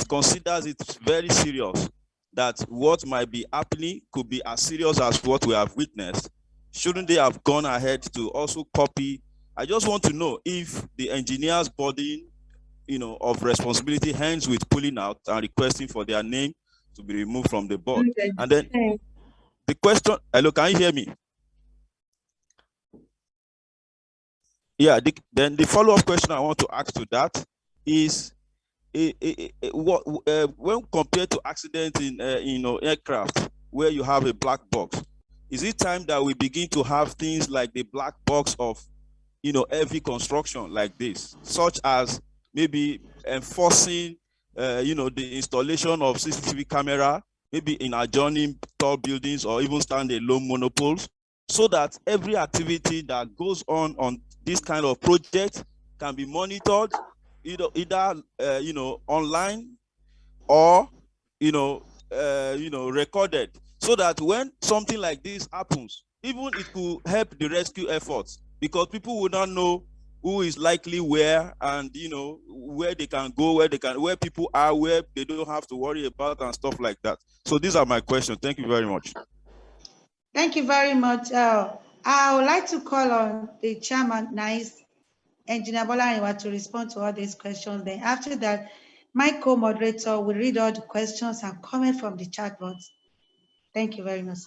considers it very serious, that what might be happening could be as serious as what we have witnessed, shouldn't they have gone ahead to also copy? I just want to know if the engineer's burden, of responsibility ends with pulling out and requesting for their name to be removed from the board. And then the question, hello, can you hear me? Yeah, then the follow-up question I want to ask to that is, when compared to accidents in aircraft where you have a black box, is it time that we begin to have things like the black box of heavy construction like this, such as maybe enforcing the installation of CCTV camera, maybe in adjoining tall buildings or even standalone monopoles, so that every activity that goes on this kind of project can be monitored either online or recorded, so that when something like this happens, even it could help the rescue efforts, because people would not know who is likely where, and where they can go, where people are, where they don't have to worry about and stuff like that. So these are my questions. Thank you very much. Thank you very much. I would like to call on the chairman, Engineer Bolaniwa, to respond to all these questions. Then after that, my co-moderator will read all the questions and comment from the chat box. Thank you very much.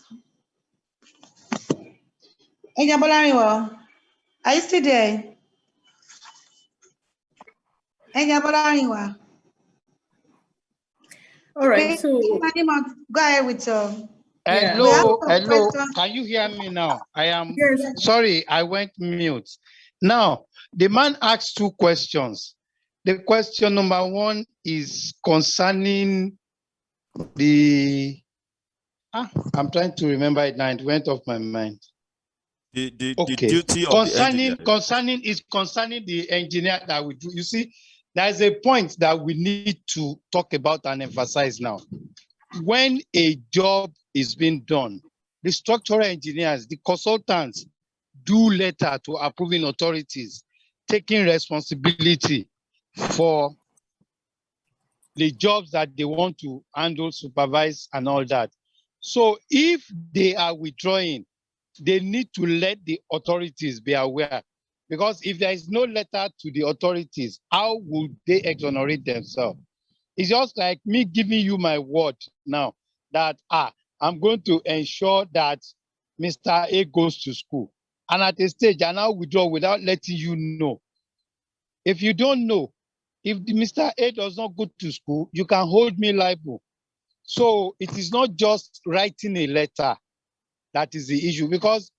Engineer Bolaniwa, are you still there? Engineer Bolaniwa. All right, so go ahead with hello. Can you hear me now? I am sorry, I went mute. Now, the man asked 2 questions. The question number 1 is concerning the I'm trying to remember it now. It went off my mind. The Okay. duty of the engineer. Concerning the engineer that we do. You see, there's a point that we need to talk about and emphasize now. When a job is being done, the structural engineers, the consultants do letter to approving authorities, taking responsibility for the jobs that they want to handle, supervise, and all that. So if they are withdrawing, they need to let the authorities be aware. Because if there is no letter to the authorities, how would they exonerate themselves? It's just like me giving you my word now that I'm going to ensure that Mr. A goes to school. And at a stage, I now withdraw without letting you know. If you don't know, if Mr. A does not go to school, you can hold me liable. So it is not just writing a letter that is the issue, because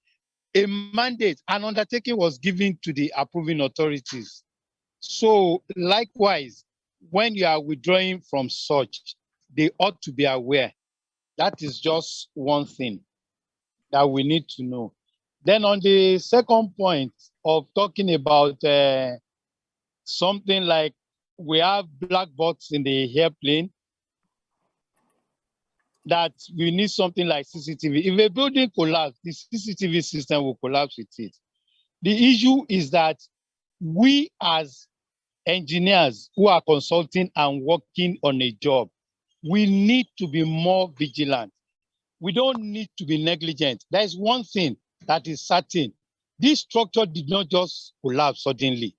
a mandate, an undertaking was given to the approving authorities. So likewise, when you are withdrawing from such, they ought to be aware. That is just one thing that we need to know. Then on the second point of talking about something like we have black box in the airplane, that we need something like CCTV. If a building collapses, the CCTV system will collapse with it. The issue is that we as engineers who are consulting and working on a job, we need to be more vigilant. We don't need to be negligent. There is one thing that is certain. This structure did not just collapse suddenly.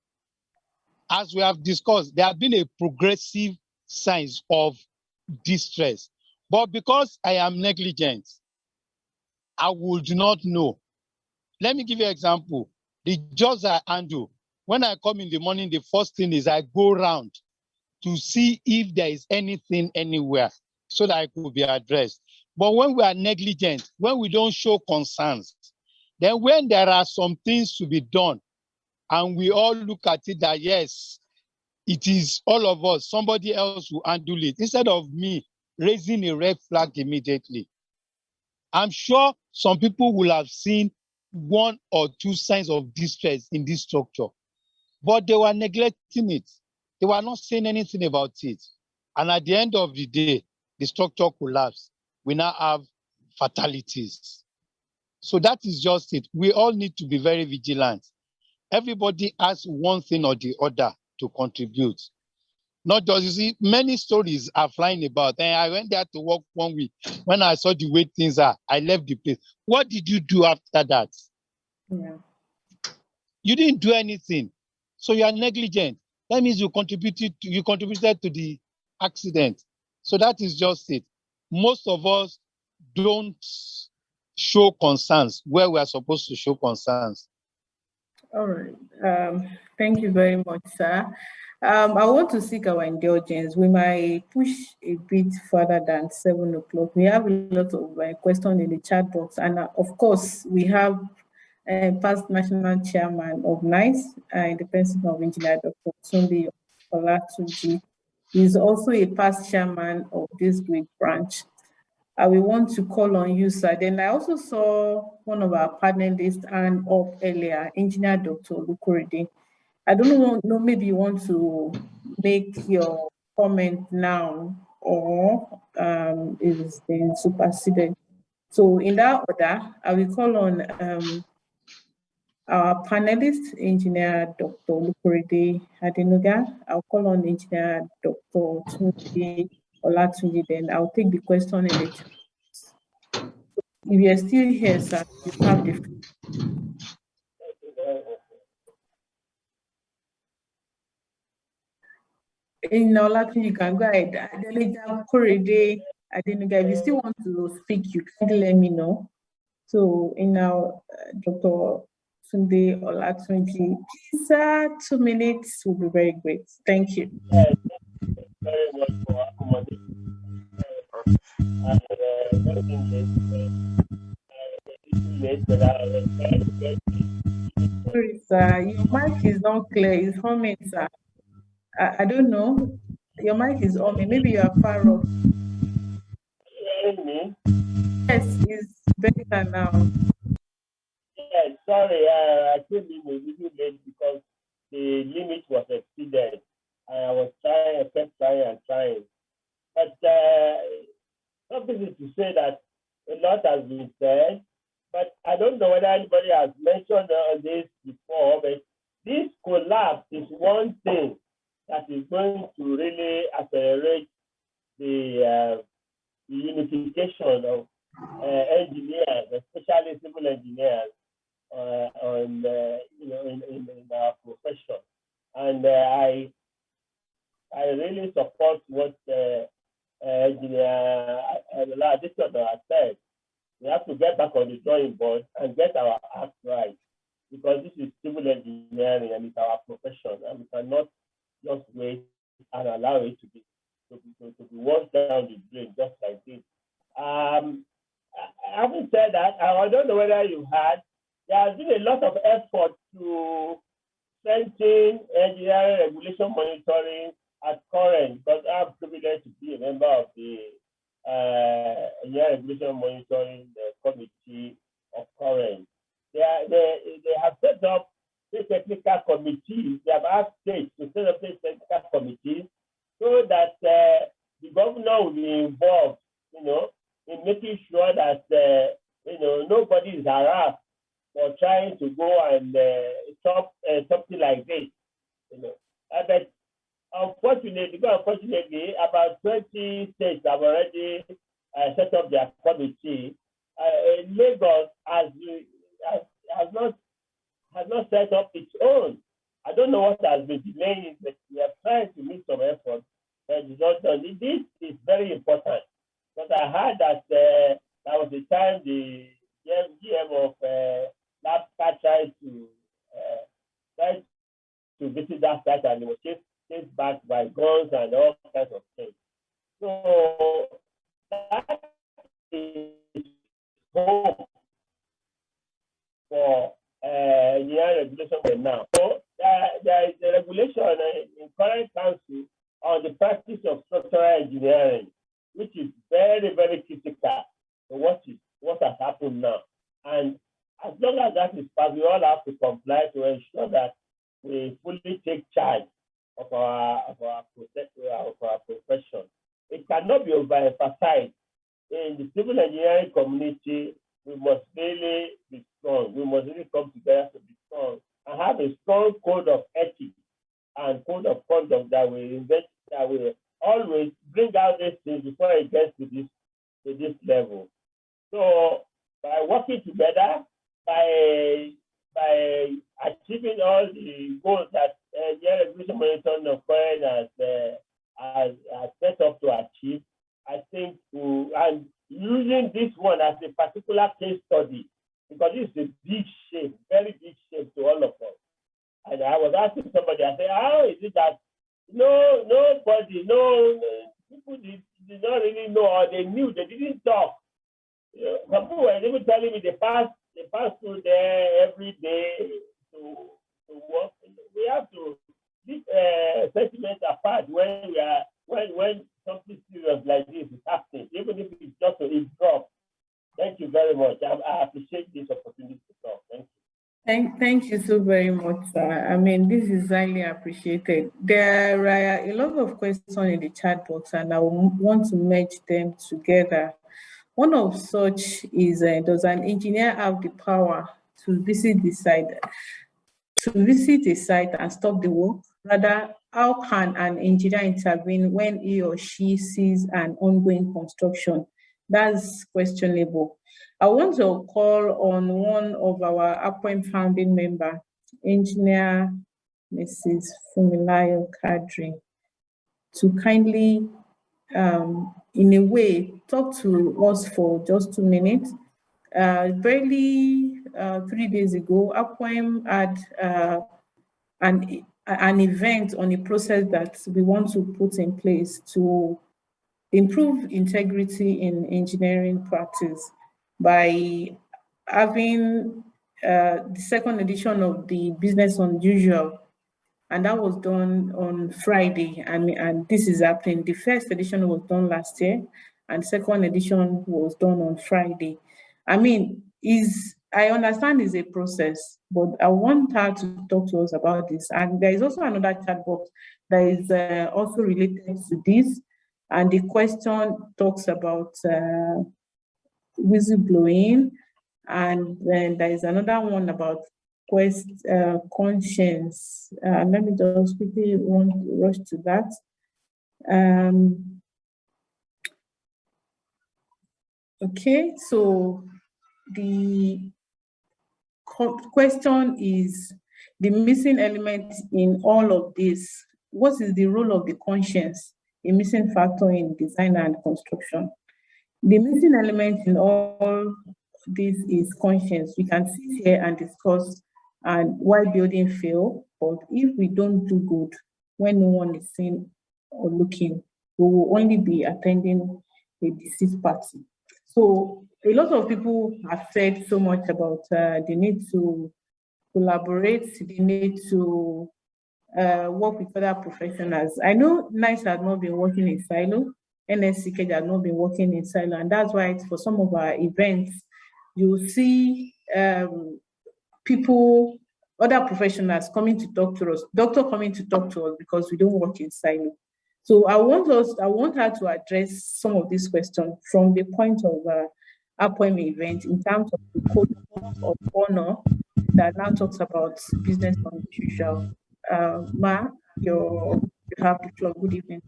As we have discussed, there have been a progressive signs of distress. But because I am negligent, I would not know. Let me give you an example. The jobs I handle, when I come in the morning, the first thing is I go around to see if there is anything anywhere so that it could be addressed. But when we are negligent, when we don't show concerns, then when there are some things to be done, and we all look at it that, yes, it is all of us, somebody else will handle it, instead of me raising a red flag immediately. I'm sure some people will have seen one or two signs of distress in this structure, but they were neglecting it. They were not saying anything about it. And at the end of the day, the structure collapsed. We now have fatalities. So that is just it. We all need to be very vigilant. Everybody has one thing or the other to contribute. Not just, you see, many stories are flying about. And I went there to work 1 week. When I saw the way things are, I left the place. What did you do after that? Yeah. You didn't do anything. So you are negligent. That means you contributed to the accident. So that is just it. Most of us don't show concerns where we are supposed to show concerns. All right. Thank you very much, sir. I want to seek our indulgence. We might push a bit further than 7 o'clock. We have a lot of questions in the chat box. And of course, we have past national chairman of NICE, in the person of Engineer Dr. Tunde Olatunji. He's also a past chairman of this great branch. We want to call on you, sir. Then I also saw one of our panelists and up earlier, Engineer Dr. Lukorede. I don't know, maybe you want to make your comment now, or is being superseded. So in that order, I will call on our panelist, Engineer Dr. Lukorede Adenuga. I'll call on Engineer Dr. Tunde Olatunji, then I'll take the question in the chat. If you're still here, sir, you have the floor. In Olatunji, you can go ahead. Adenuga Korede Adenuga, if you still want to speak, you can let me know. So in now, Dr. Tunde Olatunji, please, 2 minutes will be very great. Thank you. Yes, very much for accommodating. Sorry, sir, your mic is not clear. It's humming, sir. I don't know. Your mic is humming. Maybe you are far off. Hearing me? Yes, better now. Yeah, sorry, I came in a little late because the limit was exceeded. I was trying, I kept trying and trying. But something is to say that a lot has been said, but I don't know whether anybody has mentioned this before, but this collapse is one thing that is going to really accelerate the unification of engineers, especially civil engineers, in our profession. And I really support what Engineer Addition has said. We have to get back on the drawing board and get our act right, because this is civil engineering and it's our profession, and we cannot just wait and allow it to be washed down the drain just like this. Having said that, I don't know whether you had, there has been a lot of effort to strengthen engineering regulation monitoring at current, because I'm privileged to be a member of the engineering regulation monitoring committee of current. They have set up the technical committees. They have asked states to set up the technical committees so that the governor will be involved, in making sure that nobody is harassed for trying to go and stop something like this. But unfortunately, about 20 states have already set up their committee. Lagos has not set up its own. I don't know what has been delaying, but we are trying to make some effort. But it's not done. This is very important, because I heard that there was a time the GM of NAPCA tried to visit that site, and it was chased back by guns and all kinds of things. So that is hope for regulation for now. So there is a regulation in current council on the practice of structural engineering, which is very, very critical to what has happened now. And as long as that is passed, we all have to comply to ensure that we fully take charge of our profession. It cannot be overemphasized. In the civil engineering community, we must really be strong. We must really come together to be strong and have a strong code of ethics and code of conduct that will always bring out these things before it gets to this level. So by working together, by achieving all the goals that the regulation monitoring of current has set up to achieve, I think, and using this one as a particular case study, because this is a big shame, very big shame to all of us. And I was asking somebody, I said, how is it that people did not really know, or they knew, they didn't talk. Some people were even telling me they pass through there every day to work. We have to leave sentiments apart when something serious like this is happening, even if it's just a drop. Thank you very much. I appreciate this opportunity to talk. Thank you. Thank you so very much, sir. I mean, this is highly appreciated. There are a lot of questions in the chat box, and I want to merge them together. One of such is, does an engineer have the power to visit the site, a site and stop the work? Rather, how can an engineer intervene when he or she sees an ongoing construction? That's questionable. I want to call on one of our IKOYI founding member, Engineer Mrs. Fumilayo Kadri, to kindly, in a way, talk to us for just 2 minutes. Barely 3 days ago, IKOYI had an event on a process that we want to put in place to improve integrity in engineering practice by having the second edition of the Business Unusual, and that was done on Friday. And this is happening. The first edition was done last year, and second edition was done on Friday. I mean, I understand it's a process, but I want her to talk to us about this. And there is also another chat box that is also related to this. And the question talks about whistleblowing. And then there is another one about conscience. Let me just quickly rush to that. Okay, so the question is the missing element in all of this. What is the role of the conscience, a missing factor in design and construction? The missing element in all this is conscience. We can sit here and discuss and why building fail, but if we don't do good when no one is seeing or looking, we will only be attending a deceased party. So a lot of people have said so much about the need to collaborate, the need to work with other professionals. I know NICE has not been working in silo, NSCK has not been working in silo, and that's why for some of our events, you see people, other professionals coming to talk to us, doctor coming to talk to us because we don't work in silo. So I want her to address some of these questions from the point of appointment event in terms of the code of honor that now talks about business unusual. Ma, you have the floor. Good evening.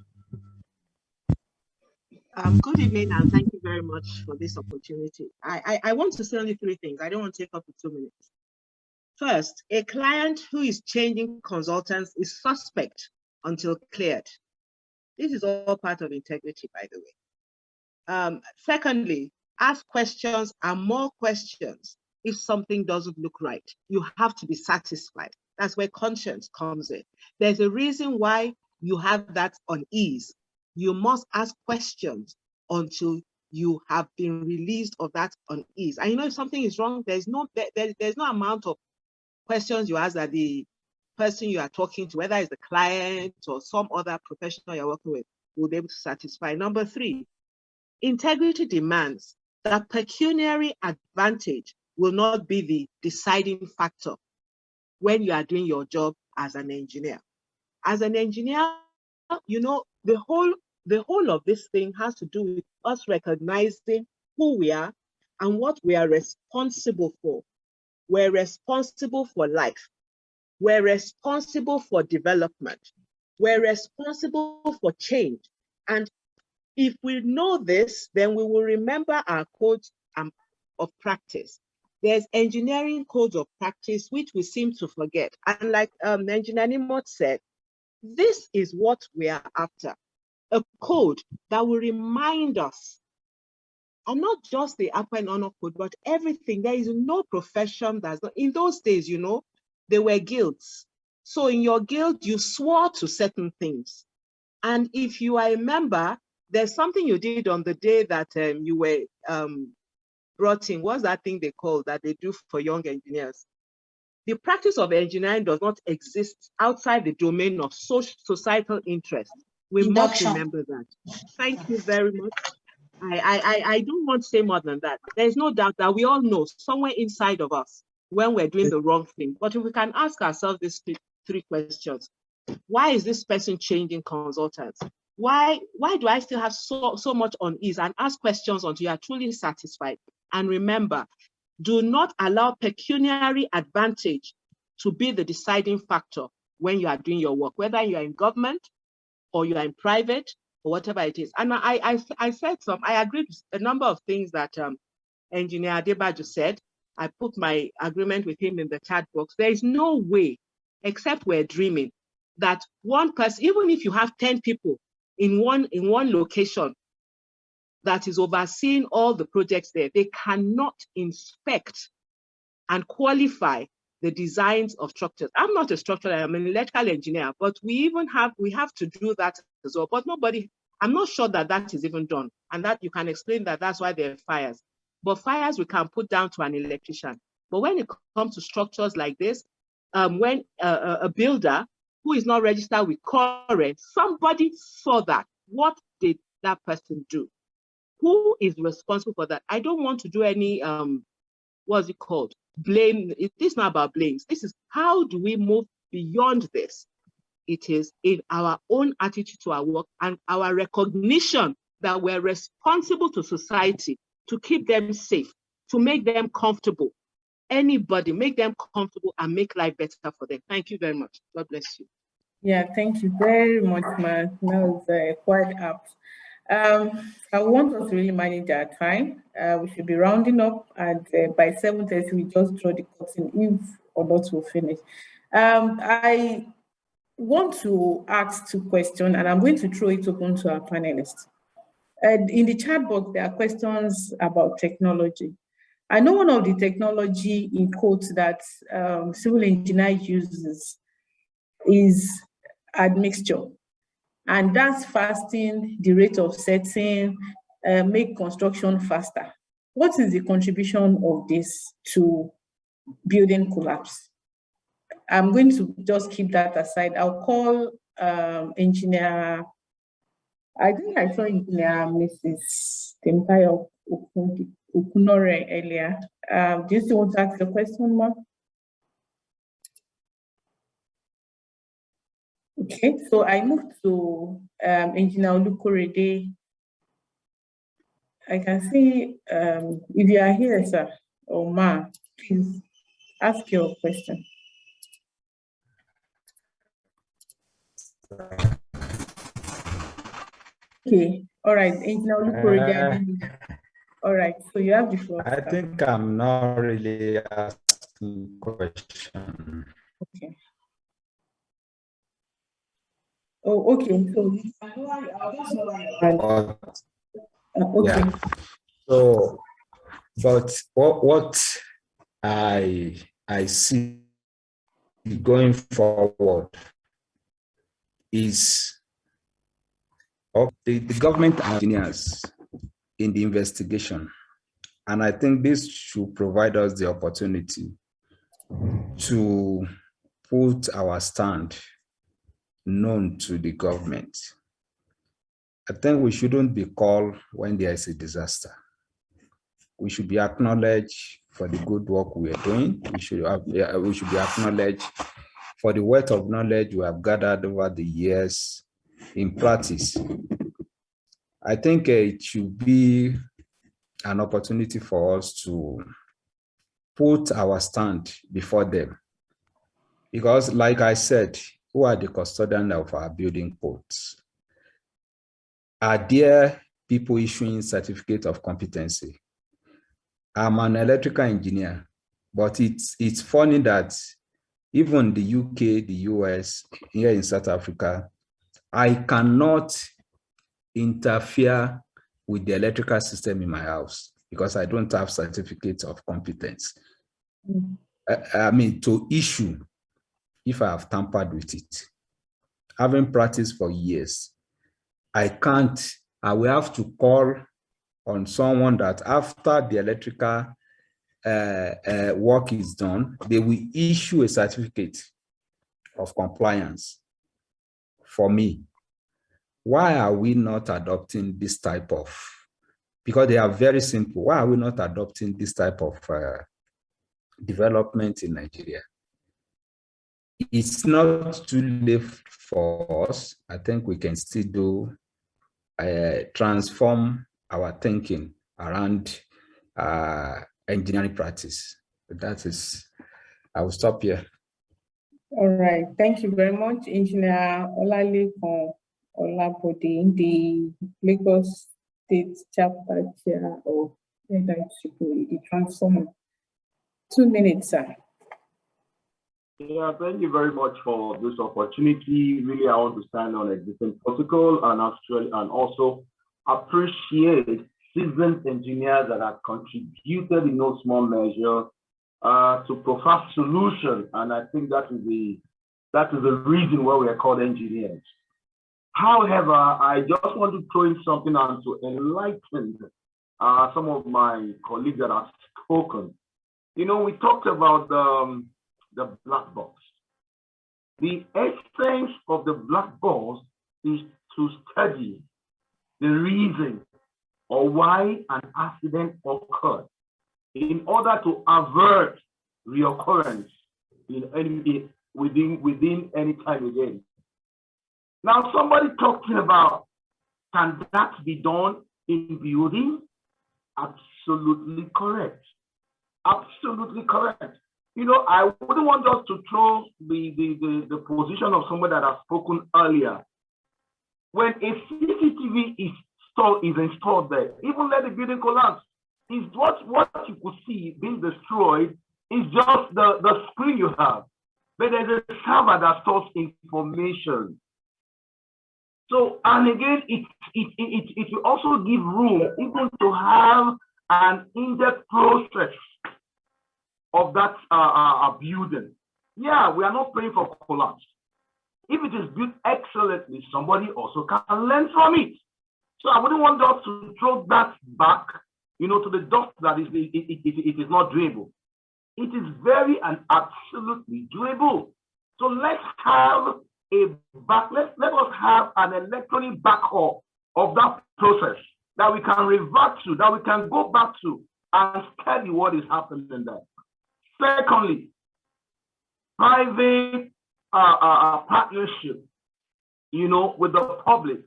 Good evening, and thank you very much for this opportunity. I want to say only 3 things. I don't want to take up to 2 minutes. First, a client who is changing consultants is suspect until cleared. This is all part of integrity, by the way. Secondly, ask questions and more questions if something doesn't look right. You have to be satisfied. That's where conscience comes in. There's a reason why you have that unease. You must ask questions until you have been released of that unease. And you know, if something is wrong, there's no amount of questions you ask that the person you are talking to, whether it's the client or some other professional you're working with, will be able to satisfy. Number 3, integrity demands that pecuniary advantage will not be the deciding factor when you are doing your job as an engineer. As an engineer, you know, the whole of this thing has to do with us recognizing who we are and what we are responsible for. We're responsible for life. We're responsible for development. We're responsible for change. And if we know this, then we will remember our codes of practice. There's engineering codes of practice, which we seem to forget. And like Engineer Nimot said, this is what we are after. A code that will remind us, and not just the upper and honor code, but everything. There is no profession that's not, in those days, you know, there were guilds. So in your guild, you swore to certain things. And if you are a member, there's something you did on the day that you were brought in. What's that thing they call that they do for young engineers? The practice of engineering does not exist outside the domain of societal interest. We must remember that. Thank you very much. I don't want to say more than that. There's no doubt that we all know somewhere inside of us when we're doing the wrong thing. But if we can ask ourselves these 3 questions. Why is this person changing consultants? Why do I still have so much unease? And ask questions until you are truly satisfied. And remember, do not allow pecuniary advantage to be the deciding factor when you are doing your work, whether you are in government or you are in private or whatever it is. And I said I agreed with a number of things that Engineer Adebayo said. I put my agreement with him in the chat box. There is no way, except we're dreaming, that one person, even if you have 10 people in one location that is overseeing all the projects there, they cannot inspect and qualify the designs of structures. I'm not a structural, I'm an electrical engineer, but we have to do that as well. But I'm not sure that is even done. And that you can explain that's why there are fires. But fires we can put down to an electrician. But when it comes to structures like this, when a builder who is not registered with current, somebody saw that. What did that person do? Who is responsible for that? I don't want to do any, what's it called? Blame. It is not about blames. This is how do we move beyond this? It is in our own attitude to our work and our recognition that we're responsible to society to keep them safe, to make them comfortable. Anybody, make them comfortable and make life better for them. Thank you very much. God bless you. Yeah, thank you very much, man. That was quite apt. I want us to really manage our time. We should be rounding up, and by 7:30, we just draw the curtain if or not we'll finish. I want to ask two questions, and I'm going to throw it open to our panelists. In the chat box, there are questions about technology. I know one of the technology in quotes that civil engineer uses is admixture, and that's fasting the rate of setting, make construction faster. What is the contribution of this to building collapse? I'm going to just keep that aside. I'll call engineer, I think I saw engineer Mrs. Temtayo Okunore earlier. Do you still want to ask a question, Ma? Okay, so I moved to Engineer Olukorede. I can see if you are here, sir, or Ma, please ask your question. Okay, all right, Engineer Olukorede. All right, so you have the floor. I think I'm not really asking question. Okay. Oh, okay. So, okay. Yeah. So, but what I see going forward is the government engineers in the investigation. And I think this should provide us the opportunity to put our stand known to the government. I think we shouldn't be called when there is a disaster. We should be acknowledged for the good work we are doing. We should be acknowledged for the wealth of knowledge we have gathered over the years in practice. I think it should be an opportunity for us to put our stand before them. Because like I said, who are the custodians of our building codes? Are there people issuing certificate of competency? I'm an electrical engineer, but it's funny that even the UK, the US, here in South Africa, I cannot interfere with the electrical system in my house because I don't have certificates of competence. I mean, to issue if I have tampered with it. Having practiced for years, I will have to call on someone that after the electrical work is done, they will issue a certificate of compliance for me. Why are we not adopting this type of, because they are very simple, why are we not adopting this type of development in Nigeria? It's not too late for us. I think we can still do, transform our thinking around engineering practice. That is, I will stop here. All right, thank you very much, Engineer Olalekan Olabode, the Lagos State Chapter Chair of the Transformer. 2 minutes, sir. Yeah, thank you very much for this opportunity. Really, I want to stand on existing protocol and also appreciate seasoned engineers that have contributed in no small measure to provide solutions. And I think that is the reason why we are called engineers. However, I just want to throw in something and to enlighten some of my colleagues that have spoken. You know, we talked about the black box. The essence of the black box is to study the reason or why an accident occurred in order to avert reoccurrence within any time again. Now, somebody talking about, can that be done in building? Absolutely correct. Absolutely correct. You know, I wouldn't want us to throw the position of somebody that has spoken earlier. When a CCTV is installed there, even let the building collapse, is what you could see being destroyed is just the screen you have. But there's a server that stores information. So, and again, it will also give room even to have an in-depth process of that building. Yeah, we are not praying for collapse. If it is built excellently, somebody also can learn from it. So I wouldn't want us to throw that back, you know, to the dust that it is not doable. It is very and absolutely doable. So let's have let us have an electronic backup of that process that we can revert to, that we can go back to and study what is happening there. Secondly, private partnership, you know, with the public.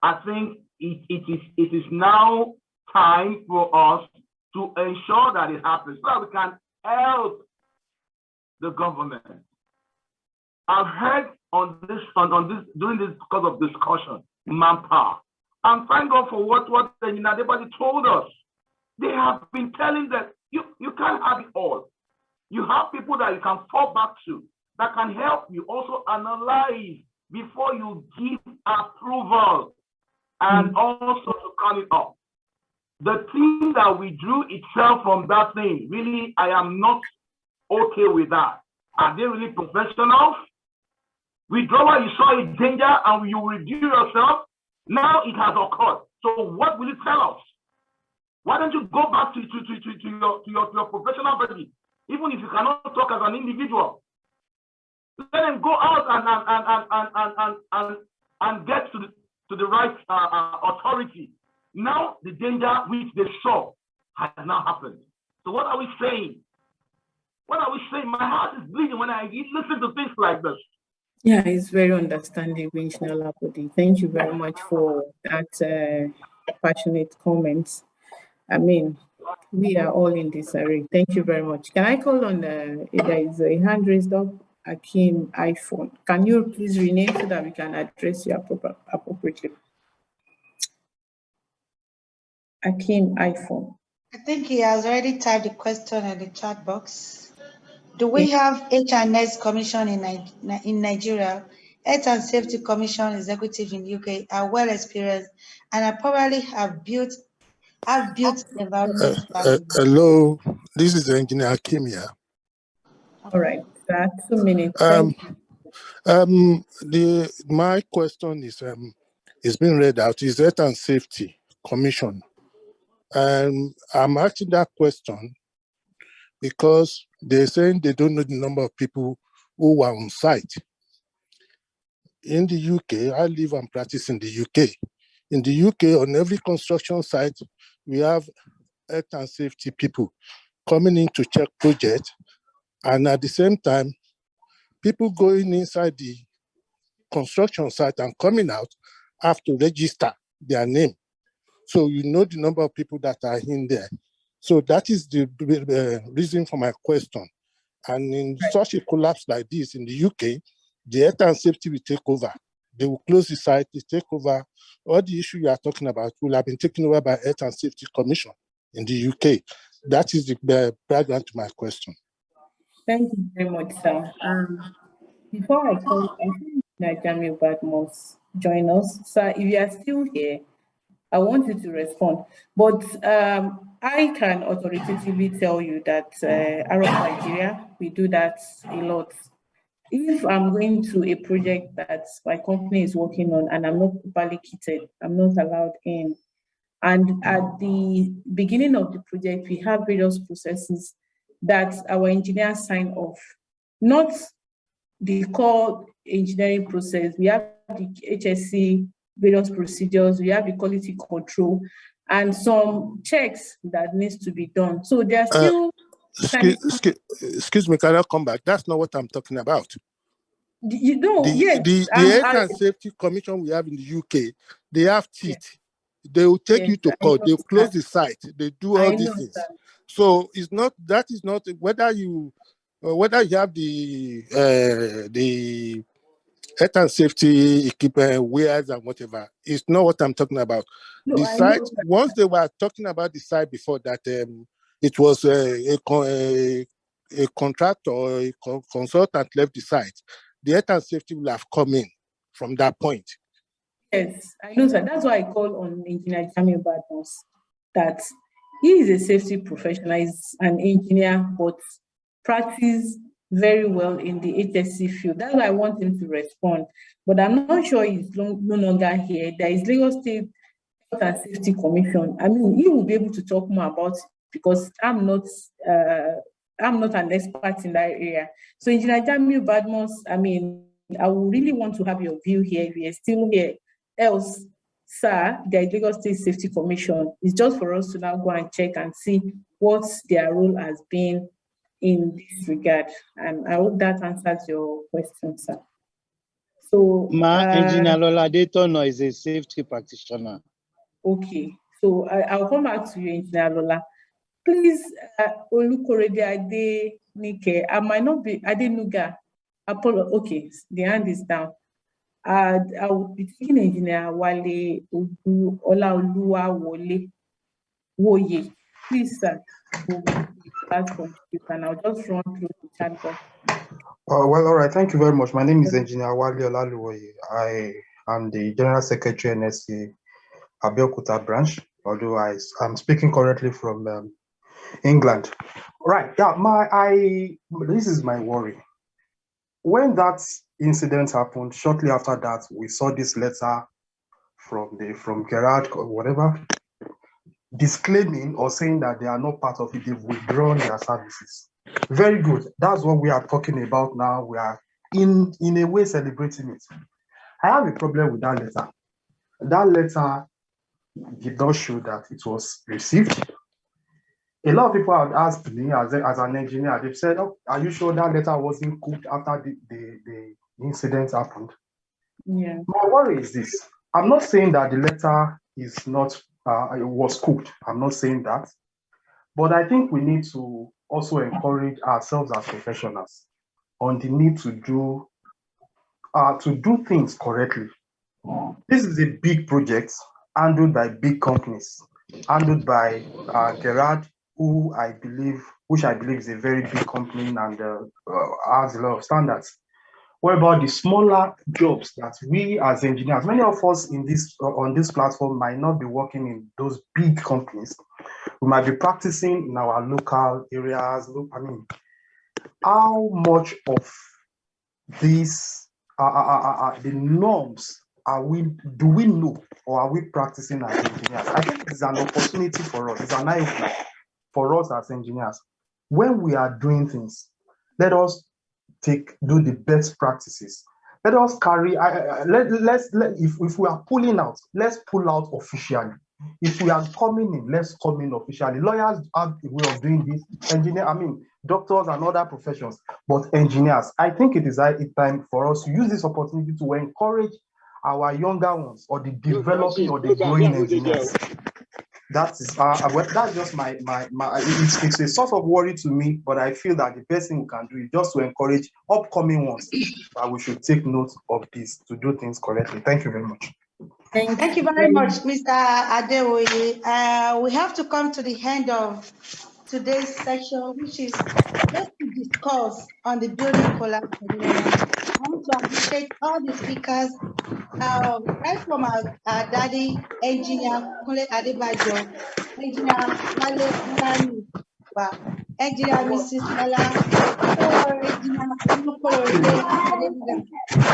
I think it is now time for us to ensure that it happens so that we can help the government. I've heard on this during this course of discussion, manpower. And thank God for what everybody told us. They have been telling that you can't have it all. You have people that you can fall back to that can help you also analyze before you give approval and also to call it up. The thing that we drew itself from that thing, really, I am not okay with that. Are they really professionals? Withdrawal, you saw a danger and you review yourself. Now it has occurred. So what will it tell us? Why don't you go back to your professional body, even if you cannot talk as an individual? Let them go out and get to the right authority. Now the danger which they saw has now happened. So what are we saying? What are we saying? My heart is bleeding when I listen to things like this. Yeah, it's very understandable, Engineer Lapodi. Thank you very much for that passionate comments. I mean, we are all in disarray. Thank you very much. Can I call on there is a hand raised up, Akim iPhone. Can you please rename so that we can address you appropriately? Akim iPhone. I think he has already typed the question in the chat box. Do we have H&S Commission in Nigeria? Health and Safety Commission executives in UK are well experienced and are probably have built environment. Hello, this is the engineer Akim here. All right, that's 2 minutes. Thank you. My question is it's been read out. Is Health and Safety Commission? And I'm asking that question because they're saying they don't know the number of people who were on site. In the UK, I live and practice in the UK. In the UK, on every construction site, we have health and safety people coming in to check projects. And at the same time, people going inside the construction site and coming out have to register their name. So you know the number of people that are in there. So that is the reason for my question. And in such a collapse like this in the UK, the health and safety will take over. They will close the site, they take over. All the issue you are talking about will have been taken over by Health and Safety Commission in the UK. That is the background to my question. Thank you very much, sir. Before I call, I think Nigerian Badmos join us. Sir, if you are still here, I want you to respond. But I can authoritatively tell you that Arab Nigeria, we do that a lot. If I'm going to a project that my company is working on and I'm not properly kitted, I'm not allowed in. And at the beginning of the project, we have various processes that our engineers sign off. Not the core engineering process. We have the HSC, various procedures, we have the quality control. and some checks that needs to be done. So there are still excuse me, can I come back? That's not what I'm talking about. You know, the Health and Safety Commission we have in the UK, they have teeth. They will take you to court. They close the site. They do all these things. So it's not, that is not whether you have the health and safety equipment, wares and whatever. It's not what I'm talking about. No, the site, once they were talking about the site before that, it was a contractor or a consultant left the site. The health and safety will have come in from that point. Yes, I know, sir. That's why I call on Engineer Jamiu Badmus, that he is a safety professional, he's an engineer, but practice very well in the HSC field. That's why I want him to respond. But I'm not sure he's no longer here. There is Lagos State Health and Safety Commission. I mean, he will be able to talk more about it because I'm not an expert in that area. So Engineer Jamiu Badmus, I mean, I would really want to have your view here if you're still here. Else, sir, the Lagos State Safety Commission is just for us to now go and check and see what their role has been in this regard. And I hope that answers your question, sir. So, Engineer Lola Dayton is a safety practitioner. Okay, so I'll come back to you, Engineer Lola. Please, Olukorede Adenike, I might not be Adenuga. Apollo. Okay, the hand is down. I will be taking Engineer Wale Olaoluwa Woye. Please, sir, last contribution. I'll just run through the chat box. Well, all right. Thank you very much. My name is Engineer Wale Olaoluwa. I am the General Secretary NSC Abeokuta branch, although I'm speaking currently from England. Right. Yeah. This is my worry. When that incident happened, shortly after that, we saw this letter from GERRARD or whatever, disclaiming or saying that they are not part of it, they've withdrawn their services. Very good. That's what we are talking about now. We are in a way celebrating it. I have a problem with that letter. That letter did not show that it was received. A lot of people have asked me as an engineer, they've said, oh, are you sure that letter wasn't cooked after the incident happened? Yeah. My worry is this. I'm not saying that the letter is not, it was cooked. I'm not saying that. But I think we need to also encourage ourselves as professionals on the need to do things correctly. This is a big project handled by big companies, handled by GERRARD, which I believe is a very big company and has a lot of standards. What about the smaller jobs that we as engineers, many of us on this platform might not be working in those big companies. We might be practicing in our local areas. I mean, how much of these the norms do we know, or are we practicing as engineers? I think it's an opportunity for us. It's an eye-opener for us as engineers. When we are doing things, let us do the best practices. Let us carry. If we are pulling out, let's pull out officially. If we are coming in, let's come in officially. Lawyers have a way of doing this. Doctors and other professions, but engineers, I think it is time for us to use this opportunity to encourage our younger ones, or the developing or the growing engineers. That's just my it's a source of worry to me, but I feel that the best thing we can do is just to encourage upcoming ones that we should take note of this to do things correctly. Thank you very much. Thank you very much, Mr. Adewoye. We have to come to the end of today's session, which is just to discuss on the building collapse phenomenon. I want to appreciate all the speakers, right from our daddy, Engineer Kunle Adebajo, Engineer Wale Olani, Engineer Mrs. Lola, Engineer Olukorede Adenuga.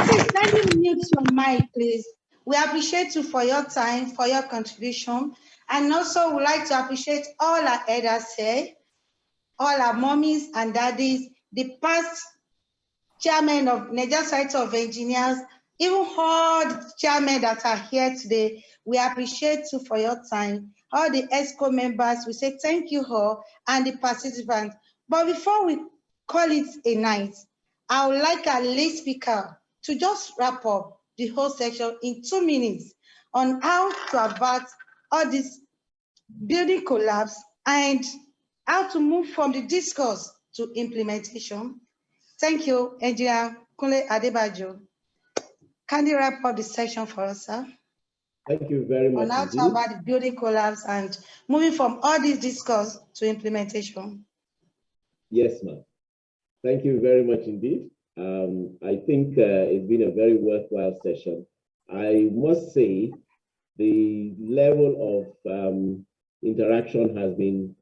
Please, kindly mute your mic, please. We appreciate you for your time, for your contribution, and also would like to appreciate all our elders here, all our mommies and daddies, the past chairman of Niger Society of Engineers, even all the chairmen that are here today. We appreciate you for your time. all the ESCO members. We say thank you all and the participants. But before we call it a night, I would like our lay speaker to just wrap up the whole section in 2 minutes on how to avert all this building collapse and how to move from the discourse to implementation. Thank you, Engineer Kunle Adebajo. Can you wrap up the section for us, sir? Thank you very much On how to avoid the building collapse and moving from all this discourse to implementation. Yes, ma'am. Thank you very much indeed. I think it's been a very worthwhile session. I must say the level of interaction has been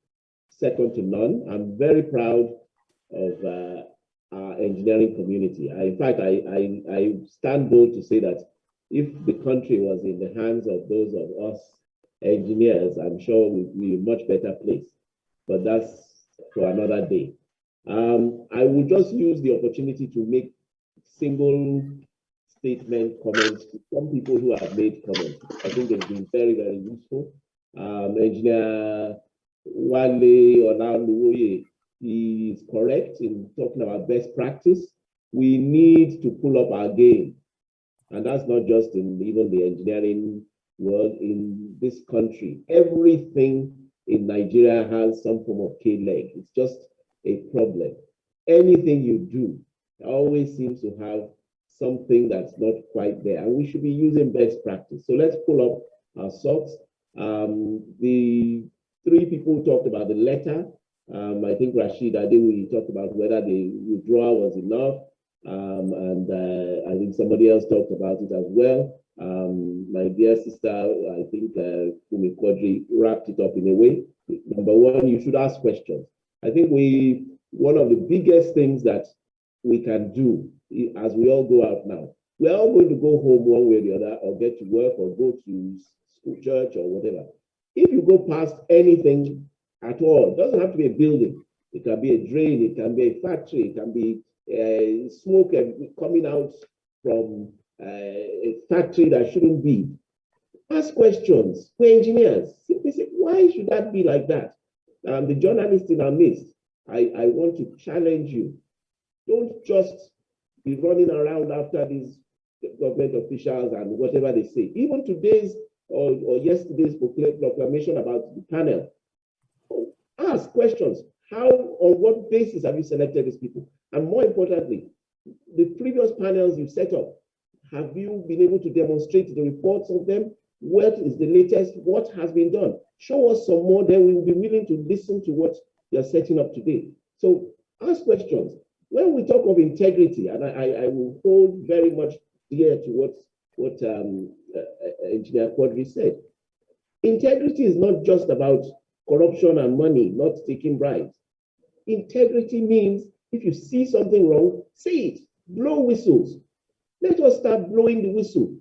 second to none. I'm very proud of our engineering community. In fact, I stand bold to say that if the country was in the hands of those of us engineers, I'm sure we'd be in a much better place. But that's for another day. I will just use the opportunity to make single statement comments to some people who have made comments. I think they've been very, very useful. Engineer Wale Onaluwoye, he is correct in talking about best practice. We need to pull up our game. And that's not just in even the engineering world, in this country. Everything in Nigeria has some form of K-leg. It's just a problem. Anything you do always seems to have something that's not quite there. And we should be using best practice. So let's pull up our socks. The 3 people talked about the letter. I think Rashid Adewi talked about whether the withdrawal was enough. I think somebody else talked about it as well. My dear sister, I think Fumi Quadri wrapped it up in a way. Number 1, you should ask questions. I think one of the biggest things that we can do as we all go out now, we're all going to go home one way or the other, or get to work, or go to school, church, or whatever. If you go past anything at all, it doesn't have to be a building. It can be a drain, it can be a factory, it can be smoke coming out from a factory that shouldn't be. Ask questions. We're engineers. Simply say, why should that be like that? The journalists in our midst, I want to challenge you. Don't just be running around after these government officials and whatever they say. Even today's or yesterday's proclamation about the panel. Ask questions. How, on what basis have you selected these people? And more importantly, the previous panels you set up, have you been able to demonstrate the reports of them? What is the latest? What has been done? Show us some more, then we will be willing to listen to what you're setting up today. So ask questions. When we talk of integrity, and I will hold very much dear to what Engineer Quadri said, integrity is not just about corruption and money, not taking bribes. Integrity means if you see something wrong, say it, blow whistles. Let us start blowing the whistle.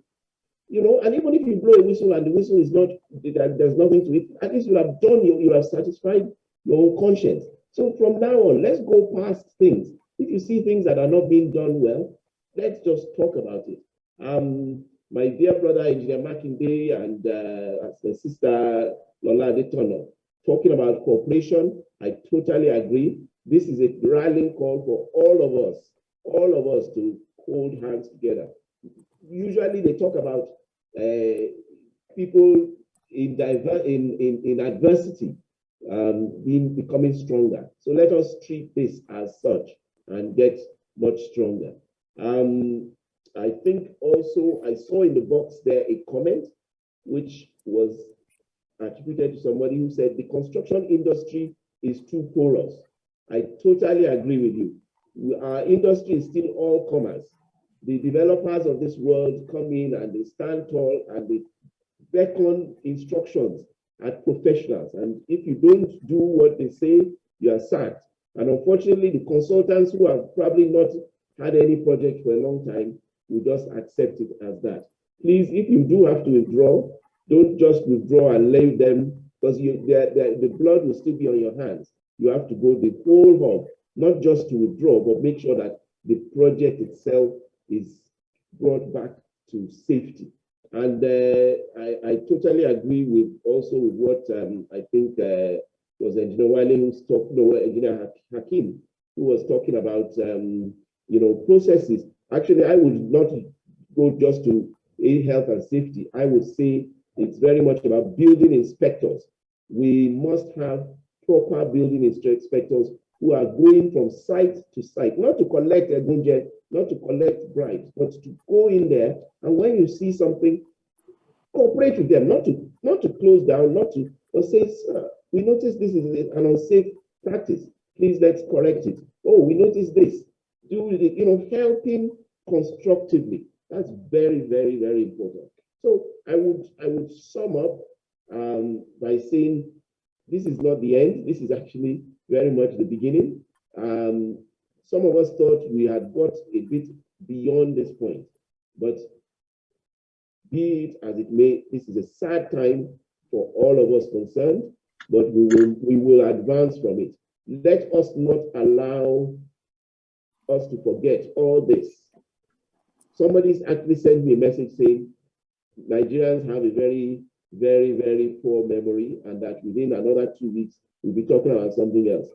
You know, and even if you blow a whistle and the whistle is not, there's nothing to it, at least you have done, you have satisfied your own conscience. So from now on, let's go past things. If you see things that are not being done well, let's just talk about it. My dear brother, Engineer Makinde, and sister Lola Adetono, talking about cooperation, I totally agree. This is a rallying call for all of us to hold hands together. Usually they talk about people in adversity becoming stronger. So let us treat this as such and get much stronger. I think also I saw in the box there a comment which was attributed to somebody who said the construction industry is too porous. I totally agree with you. Our industry is still all comers. The developers of this world come in and they stand tall and they beckon instructions at professionals. And if you don't do what they say, you are sacked. And unfortunately, the consultants who have probably not had any project for a long time will just accept it as that. Please, if you do have to withdraw, don't just withdraw and leave them, because the blood will still be on your hands. You have to go the whole hog, not just to withdraw, but make sure that the project itself is brought back to safety. And I totally agree with also with what I think was Engineer Wiley who's talking, no, Engineer Hakim, who was talking about processes. Actually, I would not go just to health and safety. I would say it's very much about building inspectors. We must have proper building inspectors who are going from site to site, not to collect a gunje, not to collect bribes, but to go in there, and when you see something, cooperate with them, not to close down, not to say, we notice this is an unsafe practice. Please let's correct it. Oh, we notice this. Helping constructively. That's very, very, very important. So I would sum up by saying this is not the end. This is actually very much the beginning. Some of us thought we had got a bit beyond this point, but be it as it may, this is a sad time for all of us concerned, but we will advance from it. Let us not allow us to forget all this. Somebody's actually sent me a message saying Nigerians have a very, very, very poor memory, and that within another 2 weeks, we'll be talking about something else.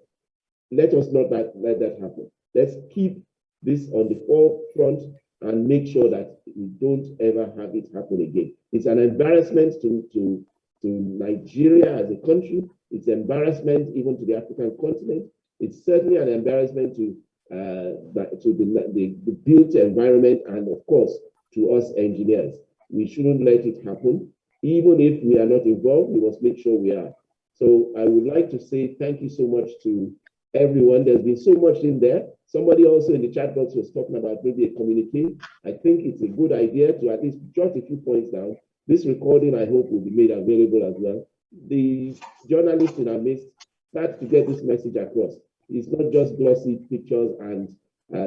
Let us not let that happen. Let's keep this on the forefront and make sure that we don't ever have it happen again. It's an embarrassment to Nigeria as a country. It's embarrassment even to the African continent. It's certainly an embarrassment to the built environment, and of course to us engineers. We shouldn't let it happen. Even if we are not involved, we must make sure we are. So I would like to say thank you so much to everyone. There's been so much in there. Somebody also in the chat box was talking about maybe a communique. I think it's a good idea to at least jot a few points down. This recording, I hope, will be made available as well. The journalists in our midst start to get this message across. It's not just glossy pictures and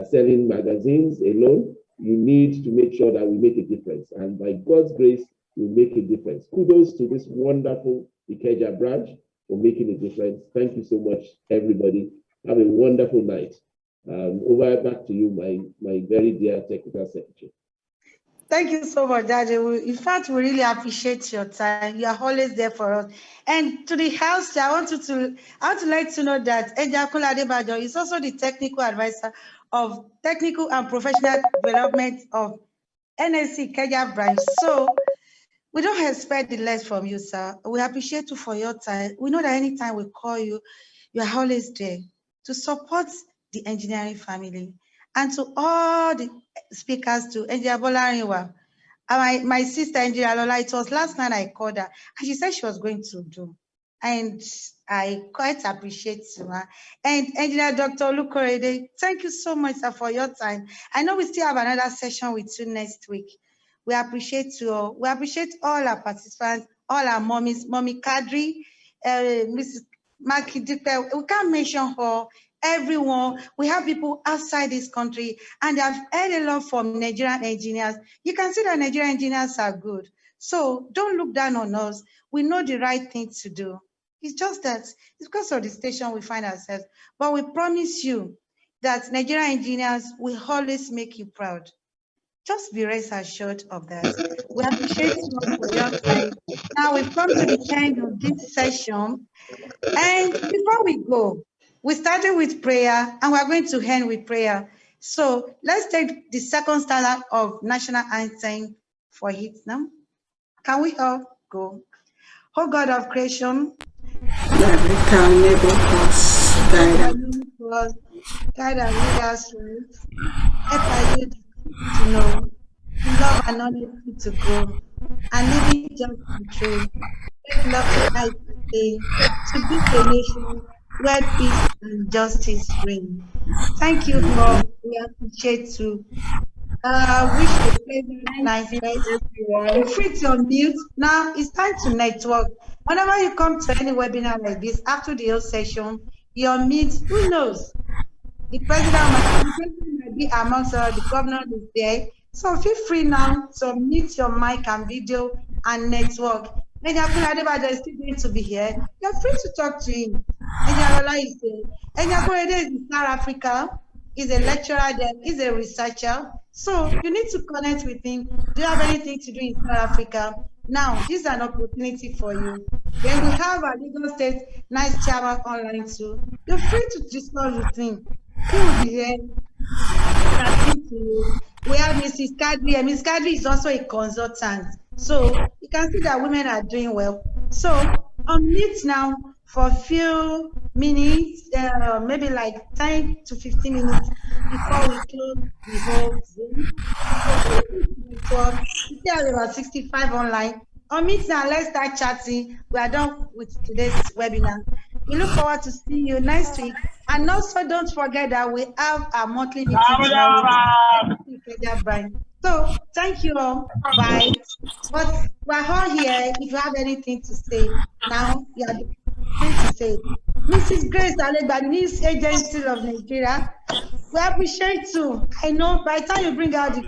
selling magazines alone. You need to make sure that we make a difference. And by God's grace, we'll make a difference. Kudos to this wonderful Ikeja branch for making a difference. Thank you so much, everybody. Have a wonderful night. Over back to you, my very dear Technical Secretary. Thank you so much, Daddy. In fact, we really appreciate your time. You are always there for us. And to the house, I want to let you know that Engineer Kunle Adebajo is also the technical advisor of technical and professional development of NSC Ikeja branch. So we don't expect the less from you, sir. We appreciate you for your time. We know that anytime we call you, you are always there to support the engineering family. And to all the speakers, to Engineer Bolariwa, my sister Engineer Lola, it was last night I called her, and she said she was going to do. And I quite appreciate you. And Engineer Dr. Olukorede, thank you so much, sir, for your time. I know we still have another session with you next week. We appreciate you all. We appreciate all our participants, all our mommies, Mommy Kadri, Mrs. Makidipe. We can't mention her. Everyone, we have people outside this country, and I've heard a lot from Nigerian engineers. You can see that Nigerian engineers are good. So don't look down on us. We know the right thing to do. It's just that it's because of the station we find ourselves. But we promise you that Nigerian engineers will always make you proud. Just be rest assured of that. We appreciate you all for your time. Now we've come to the end of this session. And before we go, we started with prayer and we're going to end with prayer. So let's take the second standard of national anthem for it now. Can we all go? Oh God of creation, guide and lead us right. Help us to know, to love and honesty to grow, and living just and true. Make love to IKOI, to build a nation where peace and justice reign. Thank you all. We appreciate you. Wish you a pleasant night. Feel free to unmute. Now it's time to network. Whenever you come to any webinar like this, after the whole session, you unmute. Who knows? The president might be amongst us, the governor is there. So feel free now to mute your mic and video and network. Engineer Kunle Adebajo is still going to be here. You're free to talk to him. Engineer Lola is there. Engineer Kunle is in South Africa. He's a lecturer there. He's a researcher. So you need to connect with him. Do you have anything to do in South Africa? Now, this is an opportunity for you. Then we have our Lagos State nice chairman online too. You're free to discuss with him. He will be here chatting to you. We have Mrs. Kadri, and Mrs. Kadri is also a consultant. So you can see that women are doing well. So unmute now for a few minutes, maybe like 10 to 15 minutes before we close the whole Zoom. So we still have about 65 online. Unmute now, let's start chatting. We are done with today's webinar. We look forward to seeing you next week. And also don't forget that we have our monthly meeting tomorrow. So thank you all. Bye. But we're all here. If you have anything to say, now you are free to say. Mrs. Grace Alegba, News Agency of Nigeria. We appreciate you. I know by the time you bring out the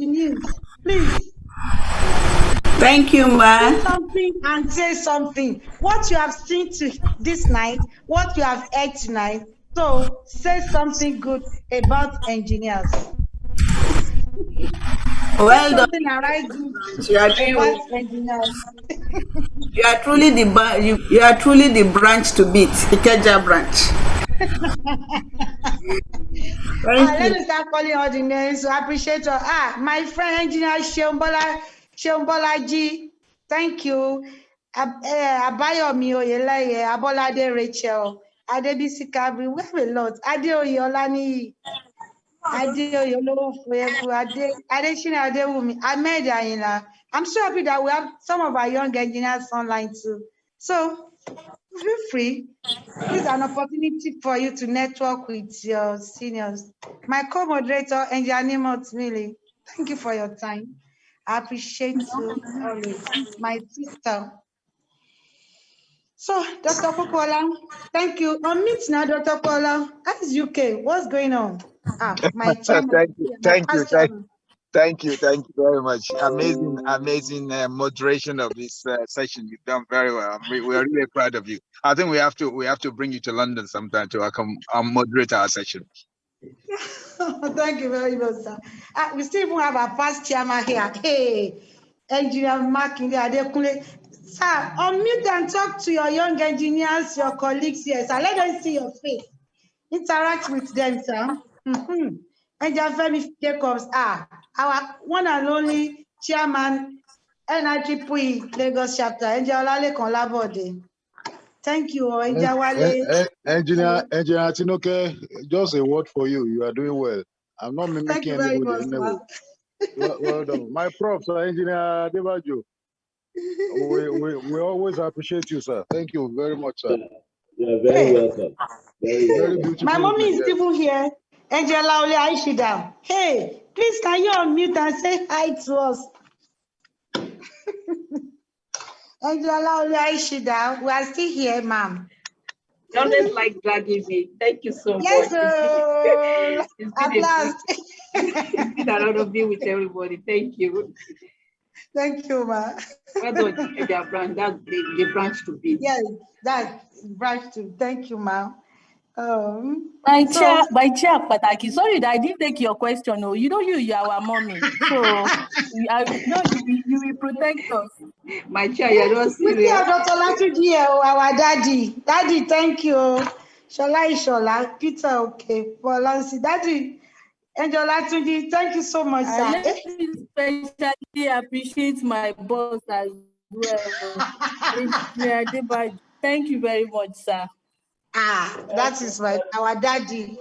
news, please. Thank you, ma. Do something and say something. What you have seen this night, what you have heard tonight. So say something good about engineers. Well say done. something about engineers. You are truly you are truly the branch to beat, the Ikeja branch. Let me start calling all the names. So I appreciate you. My friend engineer Sheombolaji. Thank you. Abayomi Oyeleye, Abolade Rachel, Adebisi Kabri. We have a lot. Adeoye Olani, Adeoye Olofeku, Adeshina Adewumi, Ahmed Ayina. I'm so happy that we have some of our young engineers online too. So feel free. This is an opportunity for you to network with your seniors. My co-moderator, Engineer Mili, thank you for your time. I appreciate you always. My sister. So, Dr. Pokola, thank you. Unmute now, Dr. Pokola. How's UK? What's going on? My chairman. Thank you very much. Amazing moderation of this session. You've done very well. We are really proud of you. I think we have to bring you to London sometime to come moderate our session. Thank you very much, sir. We still even have our past chairman here. Hey, Engineer Mark Adekunle. Sir, unmute and talk to your young engineers, your colleagues here, sir. Let them see your face. Interact with them, sir. Engineer Femi Jacobs, our one and only chairman, NIPPE Lagos chapter, Engineer Olalekan Labode. Thank you, Engineer Wale. Engineer Tinoke, just a word for you. You are doing well. I'm not mimicking anybody anyway. Well done. My props, Engineer Debajo. We always appreciate you, sir. Thank you very much, sir. You are very welcome. Very beautiful. My mommy is even here. Angela Ole Aishida. Hey, please can you unmute and say hi to us? Angela Ole Aishida, we are still here, ma'am. You always like dragging me. Thank you so much. Yes, at last. It's been an honor being with everybody. Thank you. Thank you, ma. Well done, their branch. That's the branch to be. Yes, that's branch to. Thank you, ma. My chair, Pataki. Sorry that I didn't take your question. No, you are our mommy. So you will protect us. My chair, you're not serious. We are Dr. Latuji, our daddy. Daddy, thank you. Shola, Peter, okay. Polansi, daddy. Angel Latuji, thank you so much, sir. Let me especially appreciate my boss as well. Thank you very much, sir. That is our daddy.